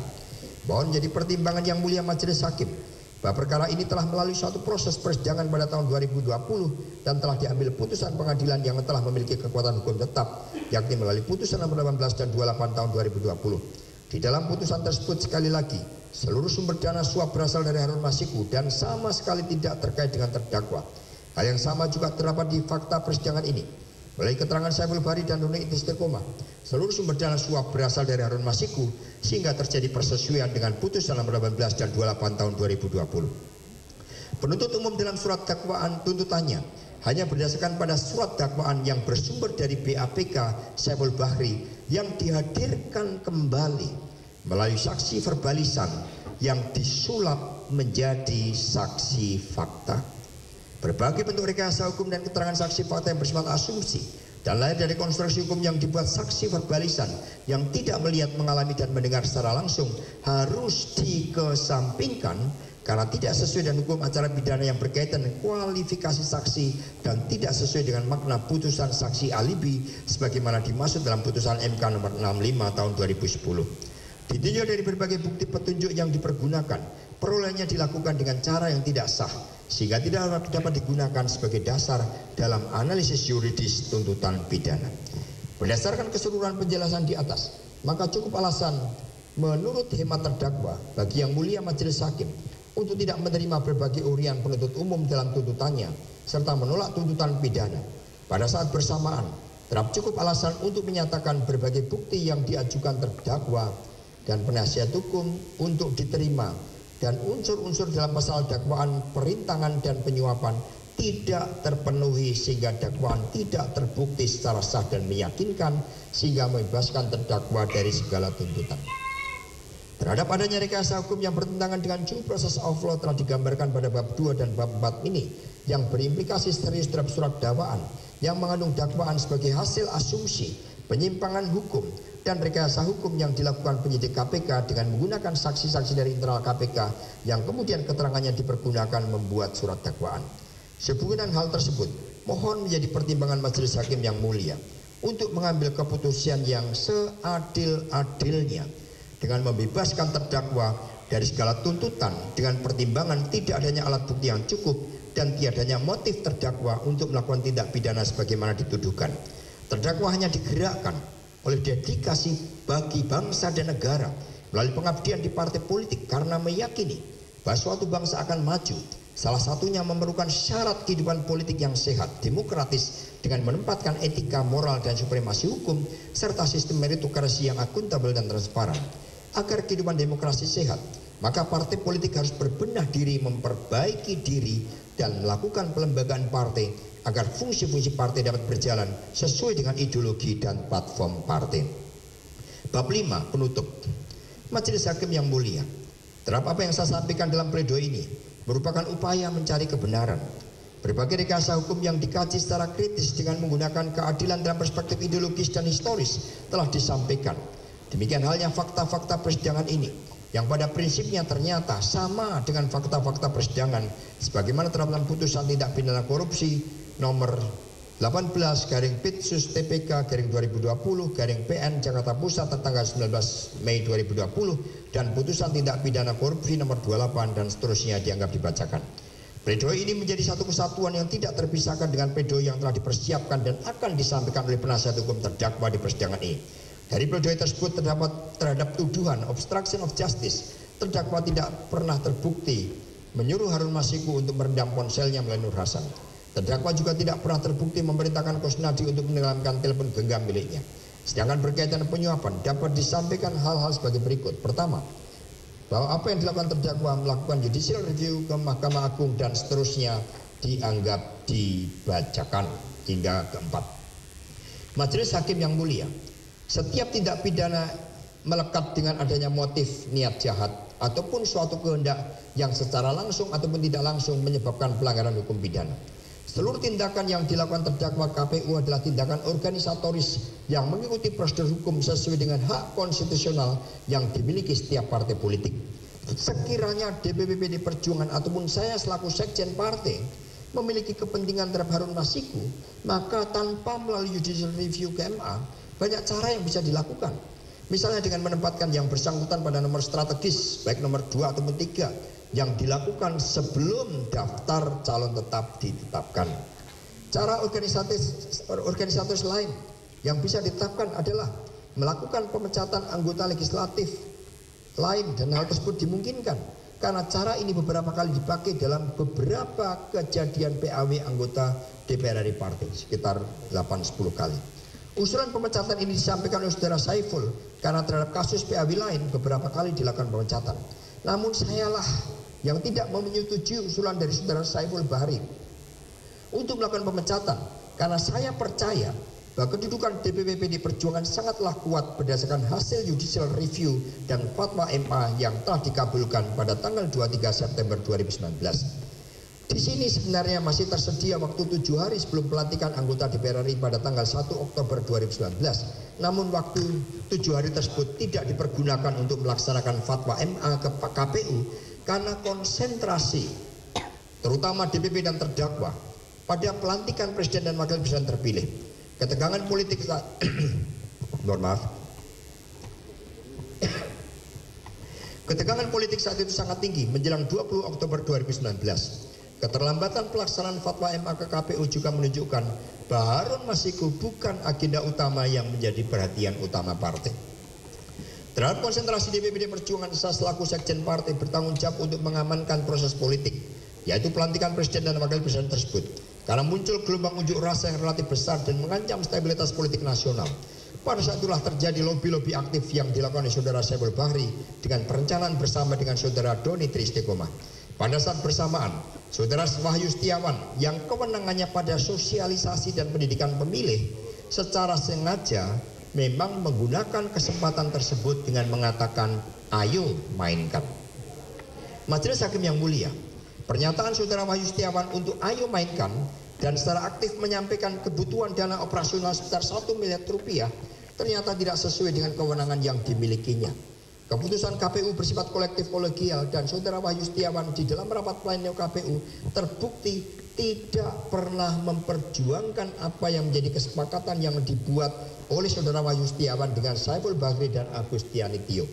Mohon menjadi pertimbangan yang mulia Majelis Hakim bahwa perkara ini telah melalui suatu proses persidangan pada tahun 2020 dan telah diambil putusan pengadilan yang telah memiliki kekuatan hukum tetap, yakni melalui putusan nomor 18 dan 28 tahun 2020. Di dalam putusan tersebut sekali lagi, seluruh sumber dana suap berasal dari Harun Masiku dan sama sekali tidak terkait dengan terdakwa. Hal yang sama juga terdapat di fakta persidangan ini. Melalui keterangan Saiful Bahri dan Doni Tri Istiqomah, seluruh sumber dana suap berasal dari Harun Masiku sehingga terjadi persesuaian dengan putusan nomor 18 dan 28 tahun 2020. Penuntut umum dalam surat dakwaan tuntutannya hanya berdasarkan pada surat dakwaan yang bersumber dari BAPK Saiful Bahri yang dihadirkan kembali melalui saksi verbalisan yang disulap menjadi saksi fakta. Berbagai bentuk rekayasa hukum dan keterangan saksi fakta yang bersifat asumsi dan lahir dari konstruksi hukum yang dibuat saksi verbalisan yang tidak melihat, mengalami dan mendengar secara langsung harus dikesampingkan karena tidak sesuai dengan hukum acara pidana yang berkaitan dengan kualifikasi saksi dan tidak sesuai dengan makna putusan saksi alibi sebagaimana dimaksud dalam putusan MK nomor 65 tahun 2010. Ditinjau dari berbagai bukti petunjuk yang dipergunakan, perolehannya dilakukan dengan cara yang tidak sah sehingga tidak dapat digunakan sebagai dasar dalam analisis yuridis tuntutan pidana. Berdasarkan keseluruhan penjelasan di atas, maka cukup alasan menurut hemat terdakwa bagi yang mulia Majelis Hakim untuk tidak menerima berbagai urian penuntut umum dalam tuntutannya serta menolak tuntutan pidana. Pada saat bersamaan, terdapat cukup alasan untuk menyatakan berbagai bukti yang diajukan terdakwa dan penasihat hukum untuk diterima dan unsur-unsur dalam pasal dakwaan perintangan dan penyuapan tidak terpenuhi sehingga dakwaan tidak terbukti secara sah dan meyakinkan sehingga membebaskan terdakwa dari segala tuntutan. Terhadap adanya rekayasa hukum yang bertentangan dengan due process of law telah digambarkan pada bab 2 dan bab 4 ini yang berimplikasi serius terhadap surat dakwaan yang mengandung dakwaan sebagai hasil asumsi, penyimpangan hukum dan rekayasa hukum yang dilakukan penyidik KPK dengan menggunakan saksi-saksi dari internal KPK yang kemudian keterangannya dipergunakan membuat surat dakwaan. Sehubungan hal tersebut, mohon menjadi pertimbangan Majelis Hakim yang mulia untuk mengambil keputusan yang seadil-adilnya dengan membebaskan terdakwa dari segala tuntutan dengan pertimbangan tidak adanya alat bukti yang cukup dan tiadanya motif terdakwa untuk melakukan tindak pidana sebagaimana dituduhkan. Terdakwa hanya digerakkan oleh dedikasi bagi bangsa dan negara melalui pengabdian di partai politik karena meyakini bahwa suatu bangsa akan maju. Salah satunya memerlukan syarat kehidupan politik yang sehat, demokratis, dengan menempatkan etika, moral, dan supremasi hukum, serta sistem meritokrasi yang akuntabel dan transparan. Agar kehidupan demokrasi sehat, maka partai politik harus berbenah diri, memperbaiki diri, dan melakukan pelembagaan partai agar fungsi-fungsi partai dapat berjalan sesuai dengan ideologi dan platform partai. Bab 5, penutup. Majelis Hakim yang mulia, terhadap apa yang saya sampaikan dalam pledoi ini merupakan upaya mencari kebenaran. Berbagai rekayasa hukum yang dikaji secara kritis dengan menggunakan keadilan dalam perspektif ideologis dan historis telah disampaikan. Demikian halnya fakta-fakta persidangan ini, yang pada prinsipnya ternyata sama dengan fakta-fakta persidangan sebagaimana terdapat putusan tindak pidana korupsi nomor 18/Pitsus/TPK/2020/PN Jakarta Pusat tertanggal 19 Mei 2020 dan putusan tindak pidana korupsi nomor 28 dan seterusnya dianggap dibacakan. Pledoi ini menjadi satu kesatuan yang tidak terpisahkan dengan pledoi yang telah dipersiapkan dan akan disampaikan oleh penasihat hukum terdakwa di persidangan ini. Dari pledoi tersebut terhadap tuduhan obstruction of justice, terdakwa tidak pernah terbukti menyuruh Harun Masiku untuk merendam ponselnya melalui Nur Hasan. Terdakwa juga tidak pernah terbukti memerintahkan Kusnadi untuk menenggelamkan telepon genggam miliknya. Sedangkan berkaitan penyuapan dapat disampaikan hal-hal sebagai berikut. Pertama, bahwa apa yang dilakukan terdakwa melakukan judicial review ke Mahkamah Agung dan seterusnya dianggap dibacakan. Hingga keempat, Majelis Hakim yang mulia, setiap tindak pidana melekat dengan adanya motif niat jahat ataupun suatu kehendak yang secara langsung ataupun tidak langsung menyebabkan pelanggaran hukum pidana. Seluruh tindakan yang dilakukan terdakwa KPU adalah tindakan organisatoris yang mengikuti prosedur hukum sesuai dengan hak konstitusional yang dimiliki setiap partai politik. Sekiranya DPP PD Perjuangan ataupun saya selaku sekjen partai memiliki kepentingan terhadap Harun Masiku, maka tanpa melalui judicial review ke MA, banyak cara yang bisa dilakukan. Misalnya dengan menempatkan yang bersangkutan pada nomor strategis, baik nomor 2 ataupun 3, yang dilakukan sebelum daftar calon tetap ditetapkan. Cara organisatoris lain yang bisa ditetapkan adalah melakukan pemecatan anggota legislatif lain, dan hal tersebut dimungkinkan karena cara ini beberapa kali dipakai dalam beberapa kejadian PAW anggota DPR RI partai, sekitar 8-10 kali. Usulan pemecatan ini disampaikan oleh saudara Saiful karena terhadap kasus PAW lain beberapa kali dilakukan pemecatan. Namun sayalah yang tidak menyetujui usulan dari saudara Saiful Bahri untuk melakukan pemecatan, karena saya percaya bahwa kedudukan DPP PD Perjuangan sangatlah kuat berdasarkan hasil judicial review dan fatwa MA yang telah dikabulkan pada tanggal 23 September 2019. Di sini sebenarnya masih tersedia waktu 7 hari sebelum pelantikan anggota DPR RI pada tanggal 1 Oktober 2019. Namun waktu 7 hari tersebut tidak dipergunakan untuk melaksanakan fatwa MA ke KPU karena konsentrasi terutama DPP dan terdakwa pada pelantikan presiden dan wakil presiden terpilih. Ketegangan politik saat Ketegangan politik saat itu sangat tinggi menjelang 20 Oktober 2019. Keterlambatan pelaksanaan fatwa MA ke KPU juga menunjukkan bahwa Harun Masiku bukan agenda utama yang menjadi perhatian utama partai. Terhadap konsentrasi DPP Perjuangan, saya selaku sekjen partai bertanggung jawab untuk mengamankan proses politik, yaitu pelantikan presiden dan wakil presiden tersebut, karena muncul gelombang unjuk rasa yang relatif besar dan mengancam stabilitas politik nasional. Pada saat itulah terjadi lobi-lobi aktif yang dilakukan oleh saudara Saiful Bahri dengan perencanaan bersama dengan saudara Doni Tristikomah. Pada saat bersamaan, saudara Wahyu Setiawan yang kewenangannya pada sosialisasi dan pendidikan pemilih secara sengaja memang menggunakan kesempatan tersebut dengan mengatakan, ayo mainkan. Majelis Hakim yang mulia, pernyataan saudara Wahyu Setiawan untuk ayo mainkan dan secara aktif menyampaikan kebutuhan dana operasional sebesar 1 miliar rupiah ternyata tidak sesuai dengan kewenangan yang dimilikinya. Keputusan KPU bersifat kolektif kolegial dan saudara Wahyu Setiawan di dalam rapat pleno KPU terbukti tidak pernah memperjuangkan apa yang menjadi kesepakatan yang dibuat oleh saudara Wahyu Setiawan dengan Saiful Bahri dan Agustiani Tio.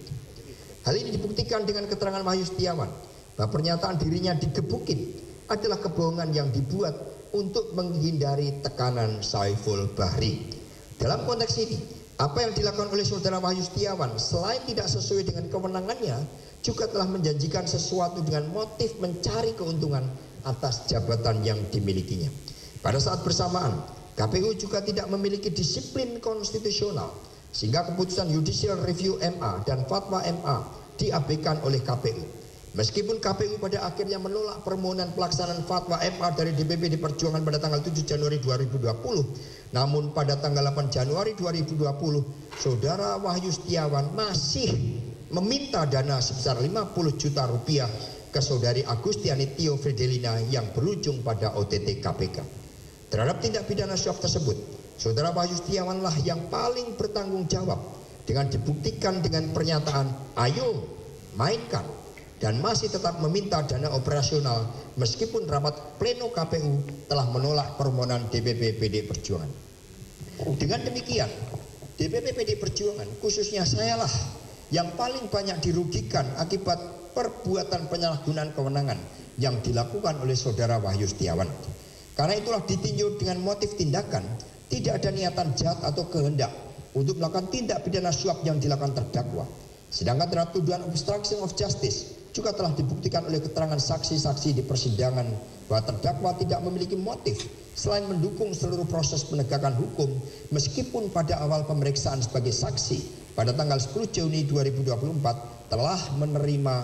Hal ini dibuktikan dengan keterangan Wahyu Setiawan bahwa pernyataan dirinya digebukin adalah kebohongan yang dibuat untuk menghindari tekanan Saiful Bahri. Dalam konteks ini, apa yang dilakukan oleh saudara Wahyu Setiawan selain tidak sesuai dengan kewenangannya, juga telah menjanjikan sesuatu dengan motif mencari keuntungan atas jabatan yang dimilikinya. Pada saat bersamaan, KPU juga tidak memiliki disiplin konstitusional, sehingga keputusan Judicial Review MA dan fatwa MA diabaikan oleh KPU. Meskipun KPU pada akhirnya menolak permohonan pelaksanaan fatwa MA dari DPP Perjuangan pada tanggal 7 Januari 2020, namun pada tanggal 8 Januari 2020, Saudara Wahyu Setiawan masih meminta dana sebesar 50 juta rupiah ke Saudari Agustiani Tio Fridelina yang berujung pada OTT KPK. Terhadap tindak pidana suap tersebut, Saudara Wahyu Setiawanlah yang paling bertanggung jawab dengan dibuktikan dengan pernyataan "ayo mainkan" dan masih tetap meminta dana operasional meskipun rapat pleno KPU telah menolak permohonan DPP PD Perjuangan. Dengan demikian, DPP PD Perjuangan, khususnya sayalah yang paling banyak dirugikan akibat perbuatan penyalahgunaan kewenangan yang dilakukan oleh Saudara Wahyu Setiawan. Karena itulah ditinjau dengan motif tindakan, tidak ada niatan jahat atau kehendak untuk melakukan tindak pidana suap yang dilakukan terdakwa. Sedangkan terhadap tuduhan obstruction of justice juga telah dibuktikan oleh keterangan saksi-saksi di persidangan bahwa terdakwa tidak memiliki motif selain mendukung seluruh proses penegakan hukum, meskipun pada awal pemeriksaan sebagai saksi pada tanggal 10 Juni 2024 telah menerima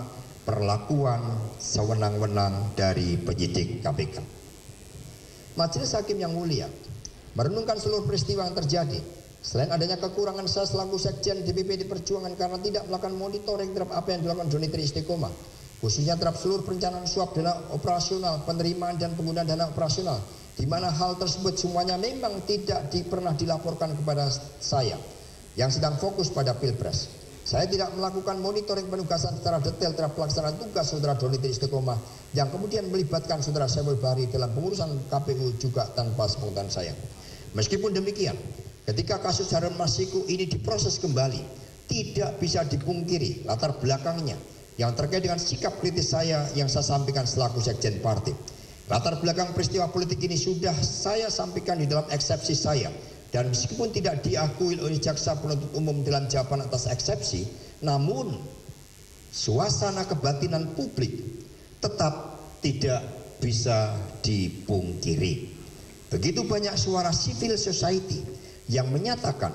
perlakuan sewenang-wenang dari penyidik KPK. Majelis Hakim yang mulia merenungkan seluruh peristiwa yang terjadi. Selain adanya kekurangan saya selaku Sekjen DPP Perjuangan karena tidak melakukan monitoring terhadap apa yang dilakukan Doni Tri Istiqomah, khususnya terhadap seluruh perencanaan suap dana operasional, penerimaan dan penggunaan dana operasional, di mana hal tersebut semuanya memang tidak pernah dilaporkan kepada saya yang sedang fokus pada Pilpres. Saya tidak melakukan monitoring penugasan secara detail terhadap pelaksanaan tugas Saudara Doni Tri Istiqomah yang kemudian melibatkan Saudara Samuel Bahri dalam pengurusan KPU juga tanpa sepengetahuan saya. Meskipun demikian, ketika kasus Harun Masiku ini diproses kembali, tidak bisa dipungkiri latar belakangnya yang terkait dengan sikap kritis saya yang saya sampaikan selaku Sekjen Partai. Latar belakang peristiwa politik ini sudah saya sampaikan di dalam eksepsi saya. Dan meskipun tidak diakui oleh jaksa penuntut umum dalam jawaban atas eksepsi, namun suasana kebatinan publik tetap tidak bisa dipungkiri. Begitu banyak suara civil society yang menyatakan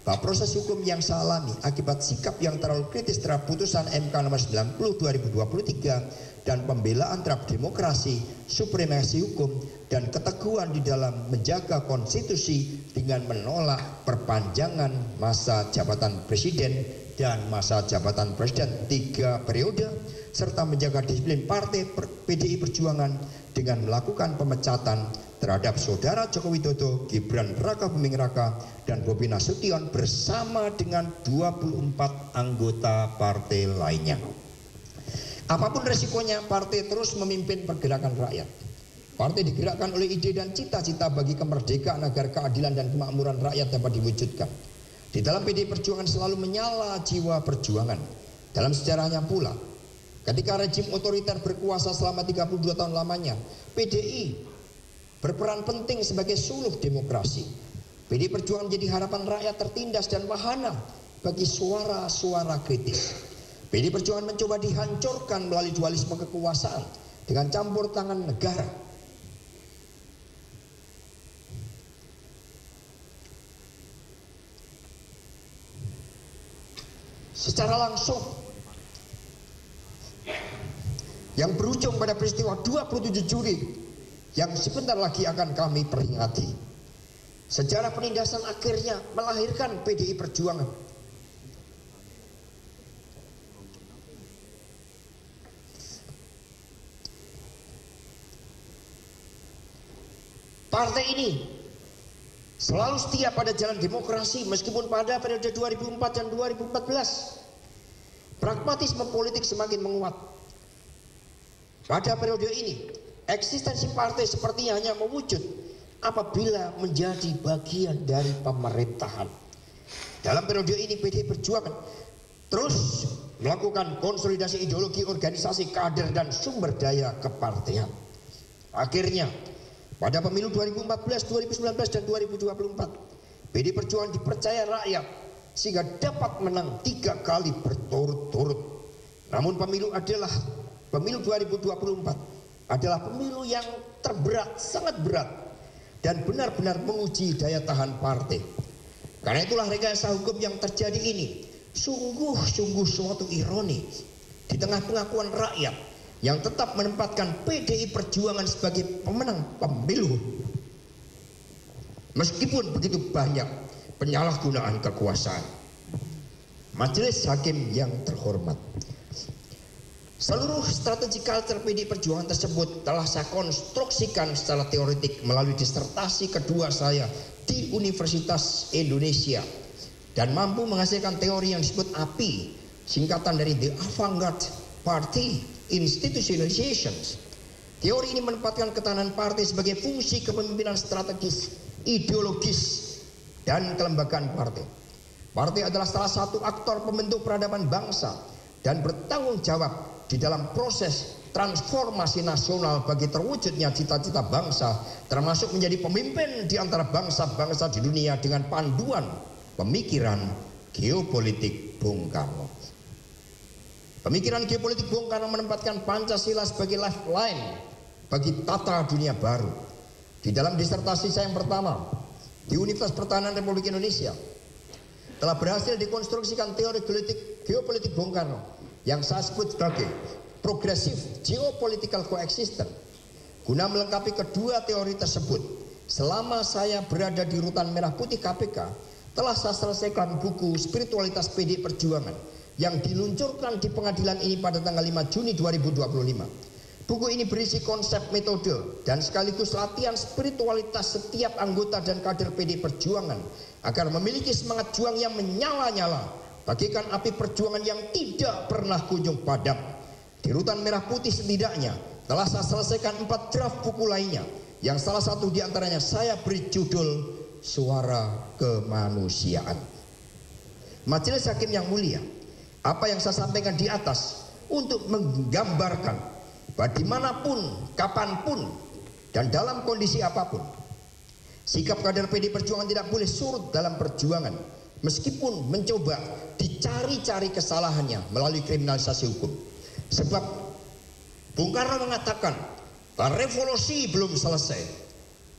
bahwa proses hukum yang saya alami akibat sikap yang terlalu kritis terhadap putusan MK nomor 90 2023 dan pembelaan terhadap demokrasi, supremasi hukum dan keteguhan di dalam menjaga konstitusi dengan menolak perpanjangan masa jabatan presiden dan masa jabatan presiden 3 periode serta menjaga disiplin partai PDI Perjuangan dengan melakukan pemecatan terhadap Saudara Joko Widodo, Gibran Raka Buming Raka dan Bobi Nasution bersama dengan 24 anggota partai lainnya. Apapun resikonya, partai terus memimpin pergerakan rakyat. Partai digerakkan oleh ide dan cita-cita bagi kemerdekaan agar keadilan dan kemakmuran rakyat dapat diwujudkan. Di dalam PDI Perjuangan selalu menyala jiwa perjuangan. Dalam sejarahnya pula, ketika rejim otoriter berkuasa selama 32 tahun lamanya, PDI berperan penting sebagai suluh demokrasi. PDI Perjuangan menjadi harapan rakyat tertindas dan wahana bagi suara-suara kritis. PDI Perjuangan mencoba dihancurkan melalui dualisme kekuasaan dengan campur tangan negara. Secara langsung yang berujung pada peristiwa 27 Juli yang sebentar lagi akan kami peringati. Sejarah penindasan akhirnya melahirkan PDI Perjuangan. Partai ini selalu setia pada jalan demokrasi meskipun pada periode 2004 dan 2014 pragmatisme politik semakin menguat. Pada periode ini eksistensi partai sepertinya hanya mewujud apabila menjadi bagian dari pemerintahan. Dalam periode ini PDI Perjuangan terus melakukan konsolidasi ideologi, organisasi, kader dan sumber daya kepartean. Akhirnya pada pemilu 2014, 2019 dan 2024 PDI Perjuangan dipercaya rakyat sehingga dapat menang 3 kali berturut-turut. Namun pemilu 2024 adalah pemilu yang terberat, sangat berat dan benar-benar menguji daya tahan partai. Karena itulah rekayasa hukum yang terjadi ini sungguh-sungguh suatu ironi di tengah pengakuan rakyat yang tetap menempatkan PDI Perjuangan sebagai pemenang pemilu. Meskipun begitu banyak penyalahgunaan kekuasaan. Majelis Hakim yang terhormat, seluruh strategi culture PDI Perjuangan tersebut telah saya konstruksikan secara teoretik melalui disertasi kedua saya di Universitas Indonesia dan mampu menghasilkan teori yang disebut API, singkatan dari The Avant-Garde Party Institutionalization. Teori ini menempatkan ketahanan partai sebagai fungsi kepemimpinan strategis, ideologis, dan kelembagaan partai. Partai adalah salah satu aktor pembentuk peradaban bangsa dan bertanggung jawab di dalam proses transformasi nasional bagi terwujudnya cita-cita bangsa, termasuk menjadi pemimpin di antara bangsa-bangsa di dunia dengan panduan pemikiran geopolitik Bung Karno. Pemikiran geopolitik Bung Karno menempatkan Pancasila sebagai lifeline bagi tata dunia baru. Di dalam disertasi saya yang pertama di Universitas Pertahanan Republik Indonesia telah berhasil dikonstruksikan teori geopolitik Bung Karno yang saya sebut sebagai progressive geopolitical coexistence. Guna melengkapi kedua teori tersebut, selama saya berada di rutan merah putih KPK, telah saya selesaikan buku Spiritualitas PDI Perjuangan yang diluncurkan di pengadilan ini pada tanggal 5 Juni 2025. Buku ini berisi konsep, metode, dan sekaligus latihan spiritualitas setiap anggota dan kader PDI Perjuangan agar memiliki semangat juang yang menyala-nyala, bagikan api perjuangan yang tidak pernah kunjung padam. Di rutan merah putih setidaknya telah saya selesaikan 4 draft buku lainnya, yang salah satu diantaranya saya beri judul Suara Kemanusiaan. Majelis Hakim yang mulia, apa yang saya sampaikan di atas untuk menggambarkan bahwa dimanapun, kapanpun, dan dalam kondisi apapun, sikap kader PDI Perjuangan tidak boleh surut dalam perjuangan, meskipun mencoba dicari-cari kesalahannya melalui kriminalisasi hukum. Sebab Bung Karno mengatakan bahwa revolusi belum selesai,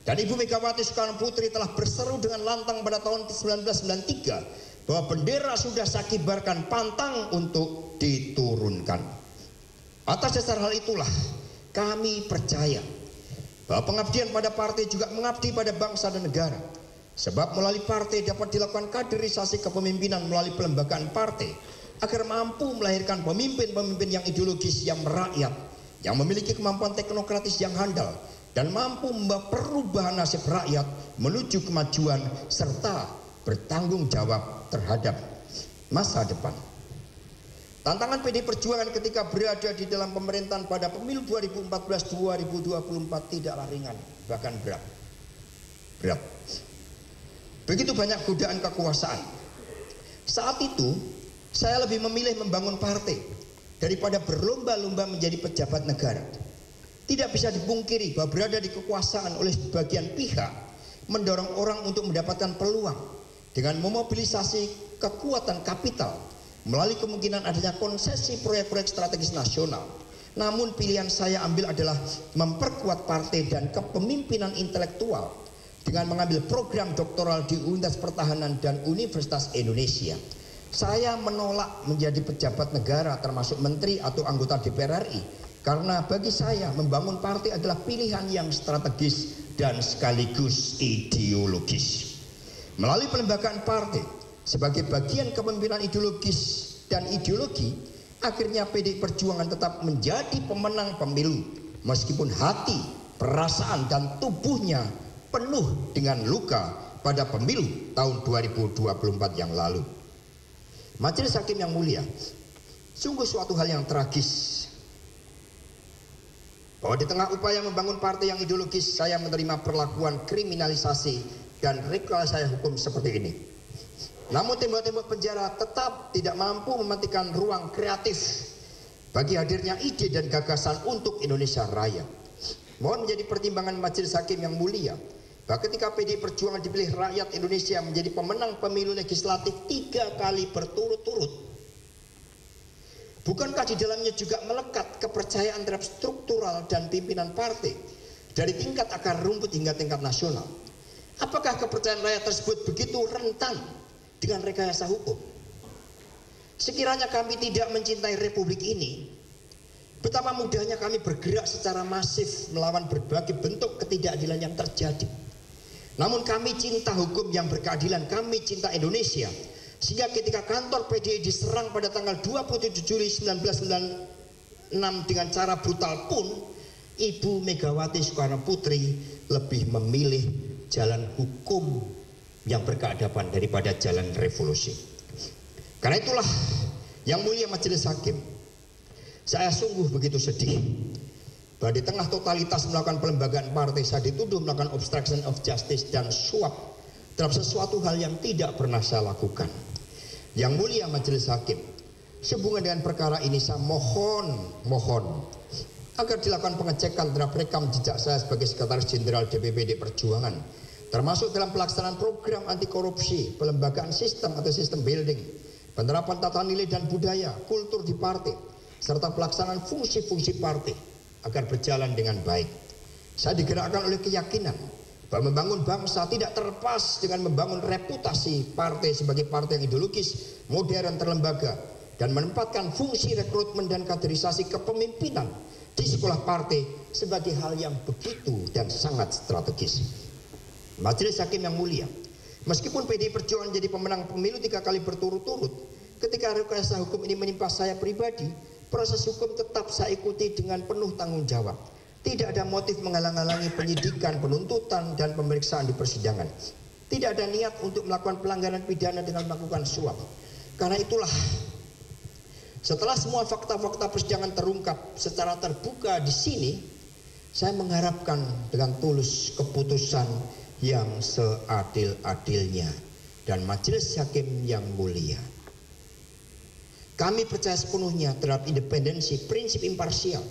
dan Ibu Megawati Soekarno Putri telah berseru dengan lantang pada tahun 1993 bahwa bendera sudah saya kibarkan, pantang untuk diturunkan. Atas dasar hal itulah kami percaya bahwa pengabdian pada partai juga mengabdi pada bangsa dan negara. Sebab melalui partai dapat dilakukan kaderisasi kepemimpinan melalui pelembagaan partai agar mampu melahirkan pemimpin-pemimpin yang ideologis, yang merakyat, yang memiliki kemampuan teknokratis yang handal, dan mampu membawa perubahan nasib rakyat menuju kemajuan serta bertanggung jawab terhadap masa depan. Tantangan PDI Perjuangan ketika berada di dalam pemerintahan pada pemilu 2014-2024 tidaklah ringan, bahkan berat. Begitu banyak godaan kekuasaan. Saat itu saya lebih memilih membangun partai daripada berlomba-lomba menjadi pejabat negara. Tidak bisa dipungkiri bahwa berada di kekuasaan oleh sebagian pihak mendorong orang untuk mendapatkan peluang dengan memobilisasi kekuatan kapital melalui kemungkinan adanya konsesi proyek-proyek strategis nasional. Namun pilihan saya ambil adalah memperkuat partai dan kepemimpinan intelektual dengan mengambil program doktoral di Universitas Pertahanan dan Universitas Indonesia. Saya menolak menjadi pejabat negara termasuk menteri atau anggota DPR RI, karena bagi saya membangun partai adalah pilihan yang strategis dan sekaligus ideologis. Melalui pelembagaan partai sebagai bagian kepemimpinan ideologis dan ideologi, akhirnya PDI Perjuangan tetap menjadi pemenang pemilu meskipun hati, perasaan, dan tubuhnya penuh dengan luka pada pemilu tahun 2024 yang lalu. Majelis Hakim yang mulia, sungguh suatu hal yang tragis bahwa di tengah upaya membangun partai yang ideologis, saya menerima perlakuan kriminalisasi dan rekayasa hukum seperti ini. Namun tembok-tembok penjara tetap tidak mampu mematikan ruang kreatif bagi hadirnya ide dan gagasan untuk Indonesia Raya. Mohon menjadi pertimbangan Majelis Hakim yang mulia bahwa ketika PDI Perjuangan dipilih rakyat Indonesia menjadi pemenang pemilu legislatif 3 kali berturut-turut, bukankah di dalamnya juga melekat kepercayaan terhadap struktural dan pimpinan partai dari tingkat akar rumput hingga tingkat nasional. Apakah kepercayaan rakyat tersebut begitu rentan dengan rekayasa hukum? Sekiranya kami tidak mencintai republik ini, betapa mudahnya kami bergerak secara masif melawan berbagai bentuk ketidakadilan yang terjadi. Namun kami cinta hukum yang berkeadilan, kami cinta Indonesia, sehingga ketika kantor PDI diserang pada tanggal 27 Juli 1996 dengan cara brutal pun, Ibu Megawati Soekarno Putri lebih memilih jalan hukum yang berkeadaban daripada jalan revolusi. Karena itulah yang mulia Majelis Hakim, saya sungguh begitu sedih bahwa di tengah totalitas melakukan pelembagaan partai, saya dituduh melakukan obstruction of justice dan suap dalam sesuatu hal yang tidak pernah saya lakukan. Yang mulia Majelis Hakim, sehubungan dengan perkara ini saya mohon agar dilakukan pengecekan terhadap rekam jejak saya sebagai Sekretaris Jenderal DPPD Perjuangan, termasuk dalam pelaksanaan program anti korupsi, pelembagaan sistem atau sistem building, penerapan tata nilai dan budaya, kultur di partai, serta pelaksanaan fungsi-fungsi partai agar berjalan dengan baik. Saya digerakkan oleh keyakinan bahwa membangun bangsa tidak terlepas dengan membangun reputasi partai sebagai partai yang ideologis, modern, terlembaga, dan menempatkan fungsi rekrutmen dan kaderisasi kepemimpinan di sekolah partai sebagai hal yang begitu dan sangat strategis. Majelis Hakim yang mulia, meskipun PDI Perjuangan jadi pemenang pemilu 3 kali berturut-turut, ketika rekayasa hukum ini menimpa saya pribadi, proses hukum tetap saya ikuti dengan penuh tanggung jawab. Tidak ada motif menghalang-halangi penyidikan, penuntutan, dan pemeriksaan di persidangan. Tidak ada niat untuk melakukan pelanggaran pidana dengan melakukan suap. Karena itulah, setelah semua fakta-fakta persidangan terungkap secara terbuka di sini, saya mengharapkan dengan tulus keputusan yang seadil-adilnya. Dan Majelis Hakim yang mulia, kami percaya sepenuhnya terhadap independensi, prinsip imparsial,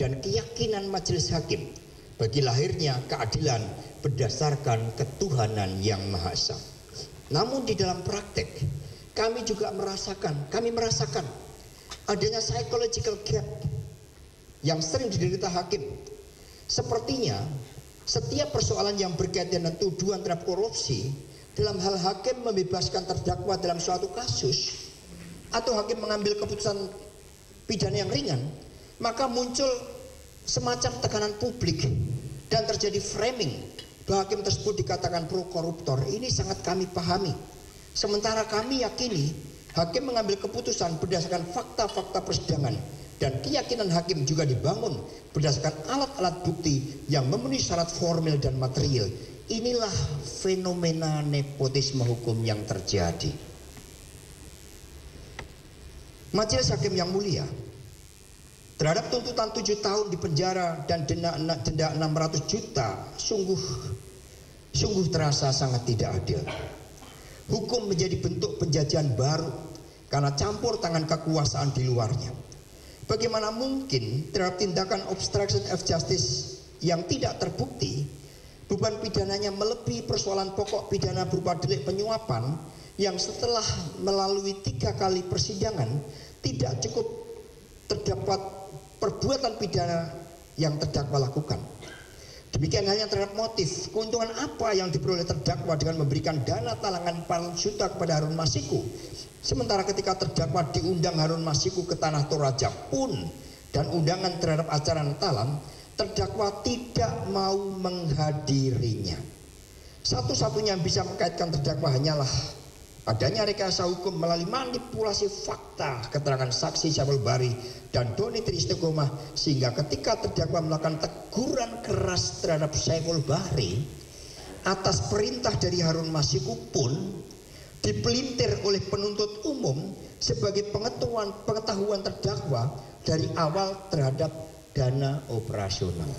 dan keyakinan Majelis Hakim bagi lahirnya keadilan berdasarkan ketuhanan yang Maha Esa. Namun di dalam praktek, kami juga merasakan adanya psychological gap yang sering diderita hakim. Sepertinya setiap persoalan yang berkaitan dengan tuduhan terhadap korupsi, dalam hal hakim membebaskan terdakwa dalam suatu kasus, atau hakim mengambil keputusan pidana yang ringan, maka muncul semacam tekanan publik dan terjadi framing bahwa hakim tersebut dikatakan pro koruptor. Ini sangat kami pahami. Sementara kami yakini hakim mengambil keputusan berdasarkan fakta-fakta persidangan, dan keyakinan hakim juga dibangun berdasarkan alat-alat bukti yang memenuhi syarat formil dan material. Inilah fenomena nepotisme hukum yang terjadi. Majelis Hakim yang mulia, terhadap tuntutan 7 tahun di penjara dan denda 600 juta sungguh terasa sangat tidak adil. Hukum menjadi bentuk penjajahan baru karena campur tangan kekuasaan di luarnya. Bagaimana mungkin terhadap tindakan obstruction of justice yang tidak terbukti, beban pidananya melebihi persoalan pokok pidana berupa delik penyuapan yang setelah melalui 3 kali persidangan tidak cukup terdapat perbuatan pidana yang terdakwa lakukan. Demikian halnya terhadap motif, keuntungan apa yang diperoleh terdakwa dengan memberikan dana talangan 4 juta kepada Harun Masiku, sementara ketika terdakwa diundang Harun Masiku ke Tanah Toraja pun dan undangan terhadap acara Natalan, terdakwa tidak mau menghadirinya. Satu-satunya yang bisa mengkaitkan terdakwa hanyalah adanya rekayasa hukum melalui manipulasi fakta keterangan saksi Syaful Bahri dan Doni Tristiqomah, sehingga ketika terdakwa melakukan teguran keras terhadap Syaful Bahri atas perintah dari Harun Masiku pun dipelintir oleh penuntut umum sebagai pengetahuan terdakwa dari awal terhadap dana operasional.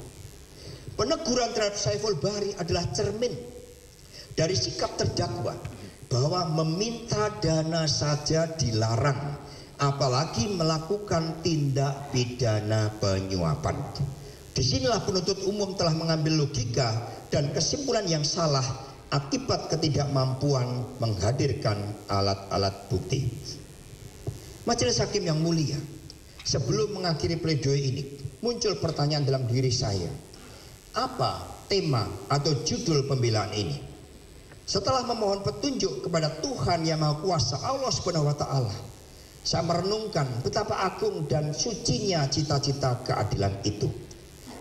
Peneguran terhadap Syaful Bahri adalah cermin dari sikap terdakwa bahwa meminta dana saja dilarang, apalagi melakukan tindak pidana penyuapan. Disinilah penuntut umum telah mengambil logika dan kesimpulan yang salah akibat ketidakmampuan menghadirkan alat-alat bukti. Majelis Hakim yang mulia, sebelum mengakhiri pledoi ini, muncul pertanyaan dalam diri saya. Apa tema atau judul pembelaan ini? Setelah memohon petunjuk kepada Tuhan Yang Maha Kuasa, Allah Subhanahu wa Ta'ala, saya merenungkan betapa agung dan sucinya cita-cita keadilan itu.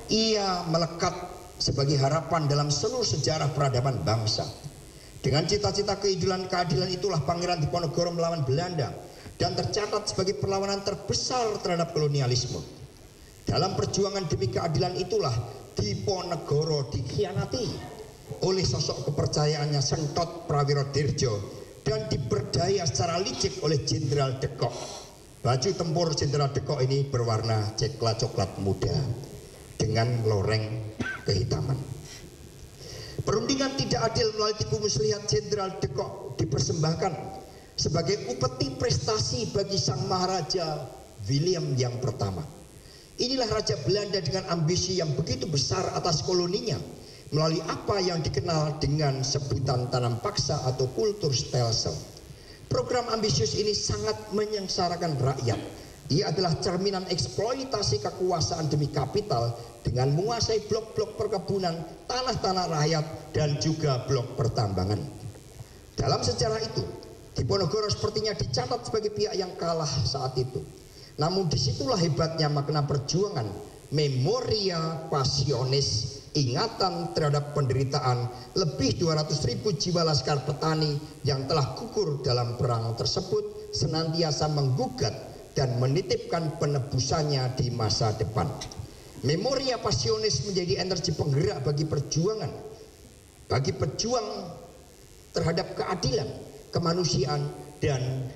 Ia melekat sebagai harapan dalam seluruh sejarah peradaban bangsa. Dengan cita-cita keadilan itulah Pangeran Diponegoro melawan Belanda dan tercatat sebagai perlawanan terbesar terhadap kolonialisme. Dalam perjuangan demi keadilan itulah Diponegoro dikhianati oleh sosok kepercayaannya Sentot Prawirodirjo dan diberdaya secara licik oleh Jenderal de Kock. Baju tempur Jenderal de Kock ini berwarna coklat muda dengan loreng kehitaman. Perundingan tidak adil melalui tipu muslihat Jenderal de Kock dipersembahkan sebagai upeti prestasi bagi sang Maharaja William yang pertama. Inilah Raja Belanda dengan ambisi yang begitu besar atas koloninya melalui apa yang dikenal dengan sebutan tanam paksa atau kultur stelsel. Program ambisius ini sangat menyengsarakan rakyat. Ia adalah cerminan eksploitasi kekuasaan demi kapital dengan menguasai blok-blok perkebunan, tanah-tanah rakyat, dan juga blok pertambangan. Dalam sejarah itu, Diponegoro sepertinya dicatat sebagai pihak yang kalah saat itu. Namun disitulah hebatnya makna perjuangan Memoria Passionis, ingatan terhadap penderitaan lebih 200.000 jiwa laskar petani yang telah gugur dalam perang tersebut, senantiasa menggugat dan menitipkan penebusannya di masa depan. Memoria Passionis menjadi energi penggerak bagi perjuangan, bagi pejuang terhadap keadilan, kemanusiaan, dan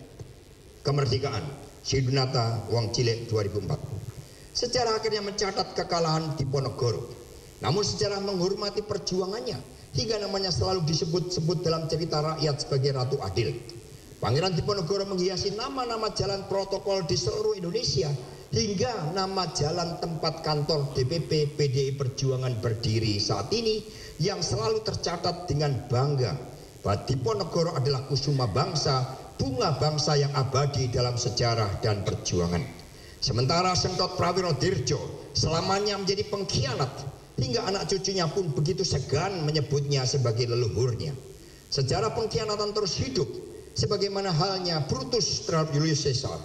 kemerdekaan. Sidunata Wong Cilik 2004. Sejarah akhirnya mencatat kekalahan Diponegoro. Namun sejarah menghormati perjuangannya hingga namanya selalu disebut-sebut dalam cerita rakyat sebagai Ratu Adil. Pangeran Diponegoro menghiasi nama-nama jalan protokol di seluruh Indonesia hingga nama jalan tempat kantor DPP PDI Perjuangan berdiri saat ini yang selalu tercatat dengan bangga bahwa Diponegoro adalah kusuma bangsa, bunga bangsa yang abadi dalam sejarah dan perjuangan. Sementara Sentot Prawirodirjo selamanya menjadi pengkhianat, hingga anak cucunya pun begitu segan menyebutnya sebagai leluhurnya. Sejarah pengkhianatan terus hidup, sebagaimana halnya Brutus terhadap Julius Caesar,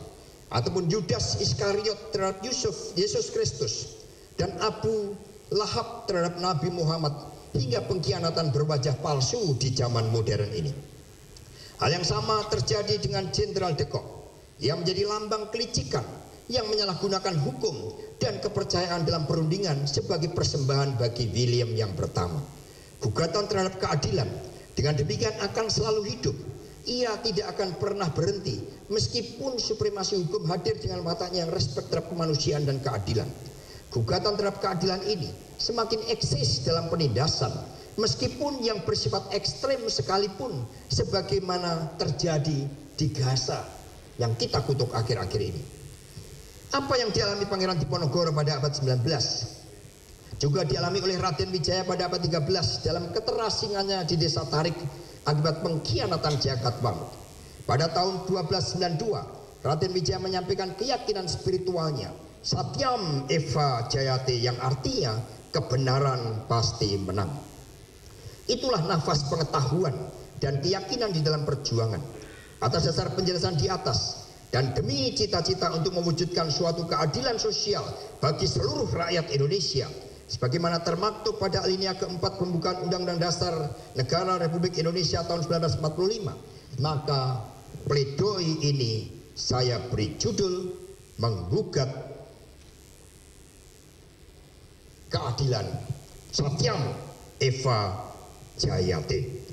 ataupun Yudas Iskariot terhadap Yesus Kristus, dan Abu Lahab terhadap Nabi Muhammad, hingga pengkhianatan berwajah palsu di zaman modern ini. Hal yang sama terjadi dengan Jenderal de Kock yang menjadi lambang kelicikan yang menyalahgunakan hukum dan kepercayaan dalam perundingan sebagai persembahan bagi William yang pertama. Gugatan terhadap keadilan dengan demikian akan selalu hidup. Ia tidak akan pernah berhenti meskipun supremasi hukum hadir dengan matanya yang respek terhadap kemanusiaan dan keadilan. Gugatan terhadap keadilan ini semakin eksis dalam penindasan meskipun yang bersifat ekstrem sekalipun, sebagaimana terjadi di Gaza yang kita kutuk akhir-akhir ini. Apa yang dialami Pangeran Diponegoro pada abad 19 juga dialami oleh Raden Wijaya pada abad 13 dalam keterasingannya di desa Tarik akibat pengkhianatan Jakatwang. Pada tahun 1292 Raden Wijaya menyampaikan keyakinan spiritualnya Satyam Eva Jayate, yang artinya kebenaran pasti menang. Itulah nafas pengetahuan dan keyakinan di dalam perjuangan. Atas dasar penjelasan di atas dan demi cita-cita untuk mewujudkan suatu keadilan sosial bagi seluruh rakyat Indonesia, sebagaimana termaktub pada alinea keempat pembukaan Undang-Undang Dasar Negara Republik Indonesia tahun 1945, maka pledoi ini saya beri judul menggugat keadilan Satyam Eva Jayate.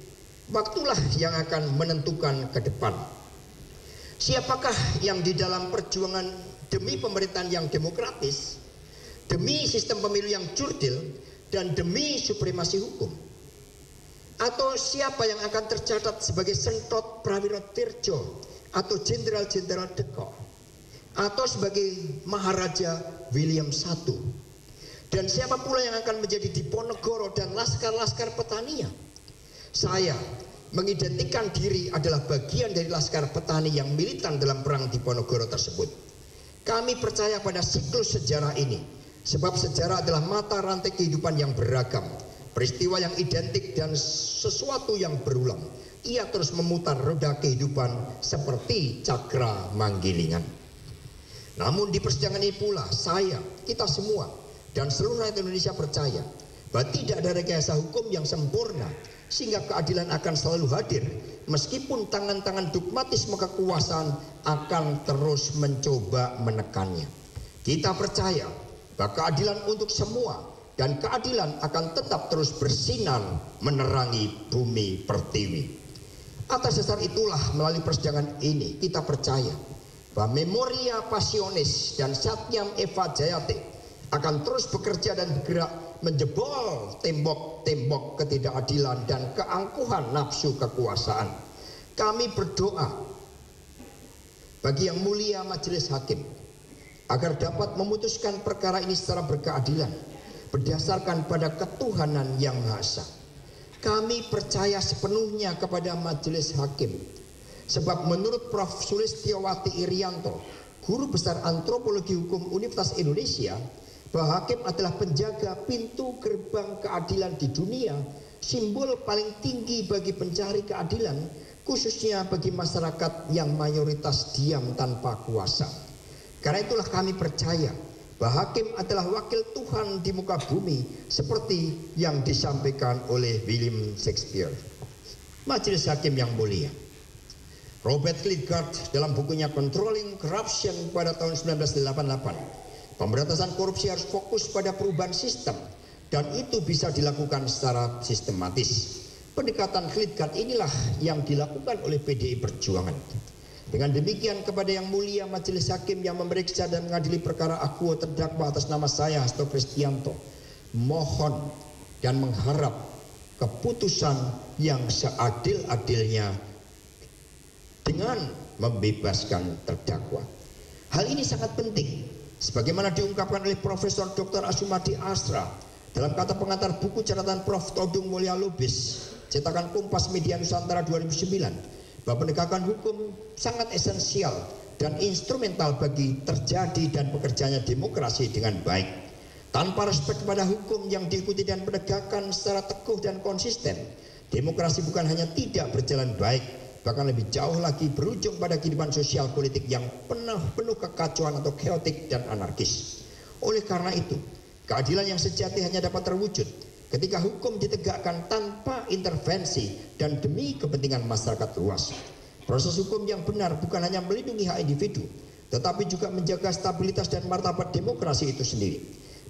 Waktulah yang akan menentukan ke depan siapakah yang di dalam perjuangan demi pemerintahan yang demokratis, demi sistem pemilu yang jurdil, dan demi supremasi hukum, atau siapa yang akan tercatat sebagai Sentot Prawirodirjo atau Jenderal-Jenderal de Kock, atau sebagai Maharaja William I, dan siapa pula yang akan menjadi Diponegoro dan laskar-laskar petaninya. Saya mengidentikan diri adalah bagian dari laskar petani yang militan dalam perang Diponegoro tersebut. Kami percaya pada siklus sejarah ini Sebab sejarah adalah mata rantai kehidupan yang beragam, peristiwa yang identik dan sesuatu yang berulang. Ia terus memutar roda kehidupan seperti cakra manggilingan. Namun di persidangan ini pula saya, kita semua, dan seluruh rakyat Indonesia percaya bahwa tidak ada rekayasa hukum yang sempurna, sehingga keadilan akan selalu hadir meskipun tangan-tangan dogmatisme kekuasaan akan terus mencoba menekannya. Kita percaya bahwa keadilan untuk semua dan keadilan akan tetap terus bersinar menerangi bumi pertiwi. Atas dasar itulah melalui persidangan ini kita percaya bahwa Memoria Passionis dan Satyam Eva Jayate akan terus bekerja dan bergerak menjebol tembok-tembok ketidakadilan dan keangkuhan nafsu kekuasaan. Kami berdoa bagi Yang Mulia Majelis Hakim agar dapat memutuskan perkara ini secara berkeadilan berdasarkan pada ketuhanan yang Maha Esa. Kami percaya sepenuhnya kepada Majelis Hakim, sebab menurut Prof. Sulistiowati Irianto, Guru Besar Antropologi Hukum Universitas Indonesia, bahwa hakim adalah penjaga pintu gerbang keadilan di dunia, simbol paling tinggi bagi pencari keadilan, khususnya bagi masyarakat yang mayoritas diam tanpa kuasa. Karena itulah kami percaya bahwa hakim adalah wakil Tuhan di muka bumi, seperti yang disampaikan oleh William Shakespeare. Majelis Hakim yang mulia, Robert Klitgaard dalam bukunya Controlling Corruption pada tahun 1988, pemberantasan korupsi harus fokus pada perubahan sistem, dan itu bisa dilakukan secara sistematis. Pendekatan Klitgaard inilah yang dilakukan oleh PDI Perjuangan. Dengan demikian, kepada Yang Mulia Majelis Hakim yang memeriksa dan mengadili perkara akuo terdakwa atas nama saya Hasto Kristianto, mohon dan mengharap keputusan yang seadil-adilnya dengan membebaskan terdakwa. Hal ini sangat penting, sebagaimana diungkapkan oleh Profesor Dr. Asumadi Asra dalam kata pengantar buku catatan Prof. Todung Mulya Lubis, cetakan Kompas Media Nusantara 2009, bahwa penegakan hukum sangat esensial dan instrumental bagi terjadi dan bekerjanya demokrasi dengan baik. Tanpa respek kepada hukum yang diikuti dan penegakan secara teguh dan konsisten, demokrasi bukan hanya tidak berjalan baik, bahkan lebih jauh lagi berujung pada kehidupan sosial politik yang penuh kekacauan atau chaotic dan anarkis. Oleh karena itu, keadilan yang sejati hanya dapat terwujud ketika hukum ditegakkan tanpa intervensi dan demi kepentingan masyarakat luas. Proses hukum yang benar bukan hanya melindungi hak individu, tetapi juga menjaga stabilitas dan martabat demokrasi itu sendiri.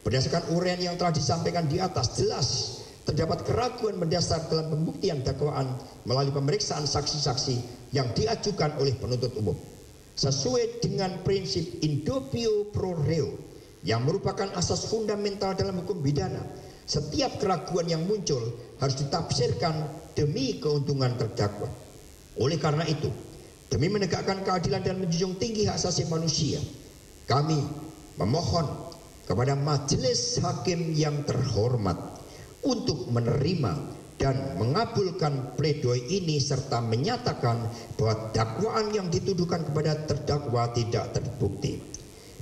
Berdasarkan uraian yang telah disampaikan di atas, jelas terdapat keraguan mendasar dalam pembuktian dakwaan melalui pemeriksaan saksi-saksi yang diajukan oleh penuntut umum. Sesuai dengan prinsip indubio pro reo yang merupakan asas fundamental dalam hukum pidana, setiap keraguan yang muncul harus ditafsirkan demi keuntungan terdakwa. Oleh karena itu, demi menegakkan keadilan dan menjunjung tinggi hak asasi manusia, kami memohon kepada Majelis Hakim yang terhormat untuk menerima dan mengabulkan pledoi ini serta menyatakan bahwa dakwaan yang dituduhkan kepada terdakwa tidak terbukti.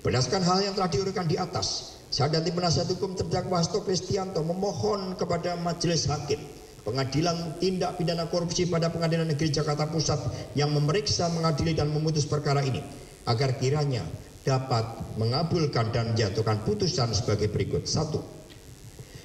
Berdasarkan hal yang telah diuraikan di atas, saya dan tim penasihat hukum terdakwa Hasto Kristianto memohon kepada Majelis Hakim Pengadilan Tindak Pidana Korupsi pada Pengadilan Negeri Jakarta Pusat yang memeriksa, mengadili dan memutus perkara ini agar kiranya dapat mengabulkan dan menjatuhkan putusan sebagai berikut. 1.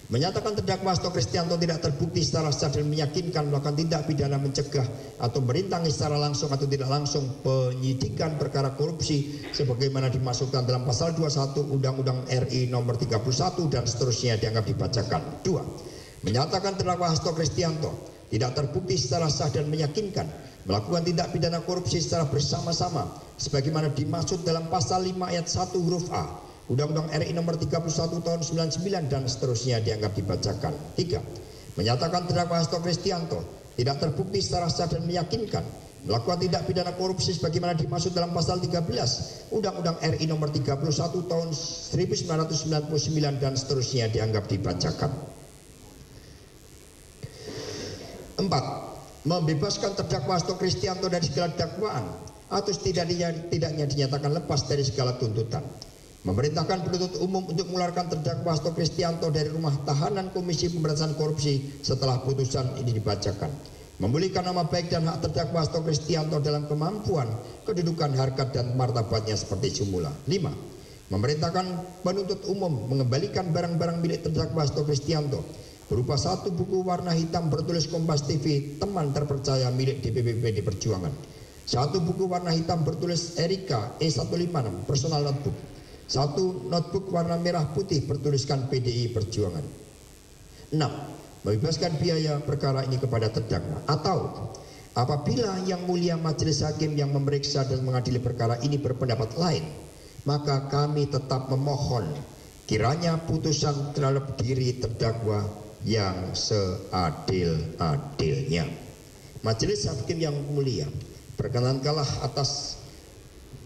Menyatakan terdakwa Hasto Kristianto tidak terbukti secara sah dan meyakinkan melakukan tindak pidana mencegah atau merintangi secara langsung atau tidak langsung penyidikan perkara korupsi sebagaimana dimasukkan dalam pasal 21 Undang-Undang RI nomor 31 dan seterusnya dianggap dibacakan. 2. Menyatakan terdakwa Hasto Kristianto tidak terbukti secara sah dan meyakinkan melakukan tindak pidana korupsi secara bersama-sama sebagaimana dimaksud dalam pasal 5 ayat 1 huruf A Undang-Undang RI nomor 31 tahun 99 dan seterusnya dianggap dibacakan. 3. Menyatakan terdakwa Hasto Kristianto tidak terbukti secara sah dan meyakinkan melakukan tindak pidana korupsi sebagaimana dimaksud dalam pasal 13 Undang-Undang RI nomor 31 tahun 1999 dan seterusnya dianggap dibacakan. 4. Membebaskan terdakwa Hasto Kristianto dari segala dakwaan atau tidaknya dinyatakan lepas dari segala tuntutan. Memerintahkan penuntut umum untuk mengeluarkan terdakwa Hasto Kristianto dari rumah tahanan Komisi Pemberantasan Korupsi setelah putusan ini dibacakan. Memulihkan nama baik dan hak terdakwa Hasto Kristianto dalam kemampuan, kedudukan, harkat dan martabatnya seperti semula. 5. Memerintahkan penuntut umum mengembalikan barang-barang milik terdakwa Hasto Kristianto berupa 1 buku warna hitam bertulis Kompas TV teman terpercaya milik DPP PD Perjuangan, 1 buku warna hitam bertulis Erika E156 personal notebook, 1 notebook warna merah putih bertuliskan PDI Perjuangan. 6. Membebaskan biaya perkara ini kepada terdakwa, atau apabila Yang Mulia Majelis Hakim yang memeriksa dan mengadili perkara ini berpendapat lain, maka kami tetap memohon kiranya putusan terhadap diri terdakwa yang seadil-adilnya. Majelis Hakim yang mulia, perkenankanlah atas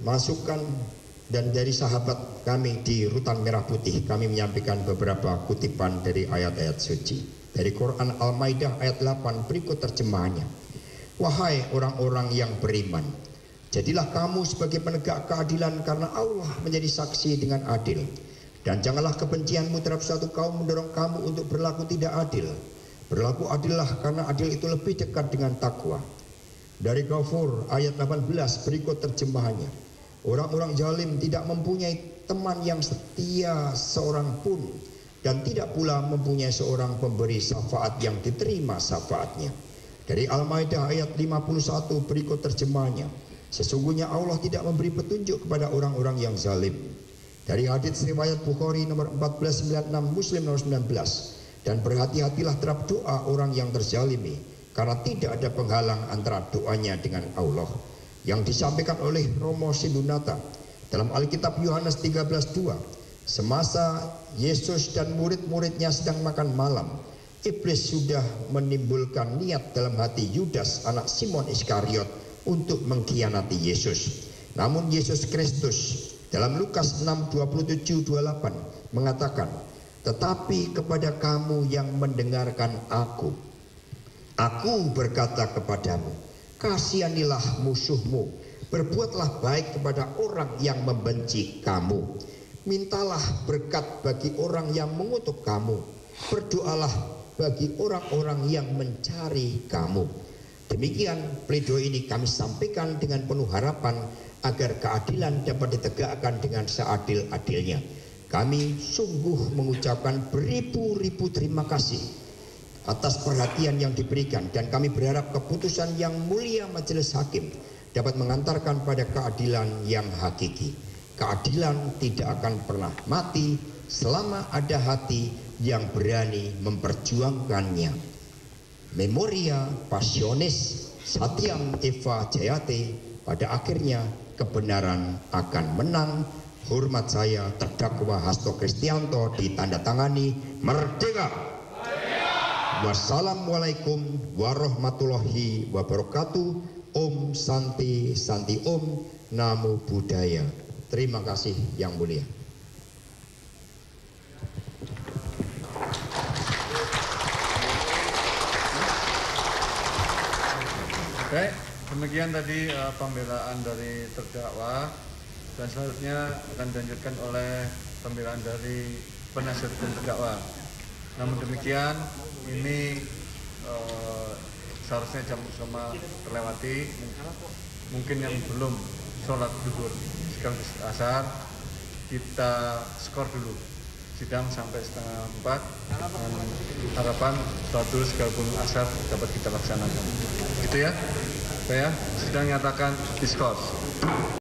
masukan dan dari sahabat kami di Rutan Merah Putih, kami menyampaikan beberapa kutipan dari ayat-ayat suci dari Quran Al-Maidah ayat 8 berikut terjemahannya. Wahai orang-orang yang beriman, jadilah kamu sebagai penegak keadilan karena Allah menjadi saksi dengan adil. Dan janganlah kebencianmu terhadap suatu kaum mendorong kamu untuk berlaku tidak adil. Berlaku adillah karena adil itu lebih dekat dengan takwa. Dari Ghafur ayat 18 berikut terjemahannya. Orang-orang zalim tidak mempunyai teman yang setia seorang pun, dan tidak pula mempunyai seorang pemberi syafaat yang diterima syafaatnya. Dari Al-Maidah ayat 51 berikut terjemahannya. Sesungguhnya Allah tidak memberi petunjuk kepada orang-orang yang zalim. Dari hadits riwayat Bukhari nomor 1496, Muslim nomor 19. Dan berhati-hatilah terhadap doa orang yang terzalimi, karena tidak ada penghalang antara doanya dengan Allah. Yang disampaikan oleh Romo Sindunata dalam Alkitab Yohanes 13:2. Semasa Yesus dan murid-muridnya sedang makan malam, iblis sudah menimbulkan niat dalam hati Yudas anak Simon Iskariot untuk mengkhianati Yesus. Namun Yesus Kristus dalam Lukas 6:27-28 mengatakan, tetapi kepada kamu yang mendengarkan aku berkata kepadamu, kasihanilah musuhmu, berbuatlah baik kepada orang yang membenci kamu, mintalah berkat bagi orang yang mengutuk kamu, berdoalah bagi orang-orang yang mencari kamu. Demikian pledoi ini kami sampaikan dengan penuh harapan agar keadilan dapat ditegakkan dengan seadil-adilnya. Kami sungguh mengucapkan beribu-ribu terima kasih atas perhatian yang diberikan, dan kami berharap keputusan Yang Mulia Majelis Hakim dapat mengantarkan pada keadilan yang hakiki. Keadilan tidak akan pernah mati selama ada hati yang berani memperjuangkannya. Memoria Passionis Satyam Eva Jayate, pada akhirnya kebenaran akan menang. Hormat saya terdakwa Hasto Kristianto ditandatangani merdeka. Wassalamualaikum warahmatullahi wabarakatuh. Om Santi Santi Om, Namo Buddhaya. Terima kasih Yang Mulia. Baik, demikian tadi pembelaan dari terdakwa, dan selanjutnya akan dilanjutkan oleh pembelaan dari penasihat hukum terdakwa. Namun demikian, ini seharusnya jam sama terlewati. Mungkin yang belum sholat zuhur sekaligus asar, kita skor dulu sidang sampai 3:30, dan harapan sholat zuhur sekaligus asar dapat kita laksanakan. Gitu ya, saya sidang nyatakan diskors.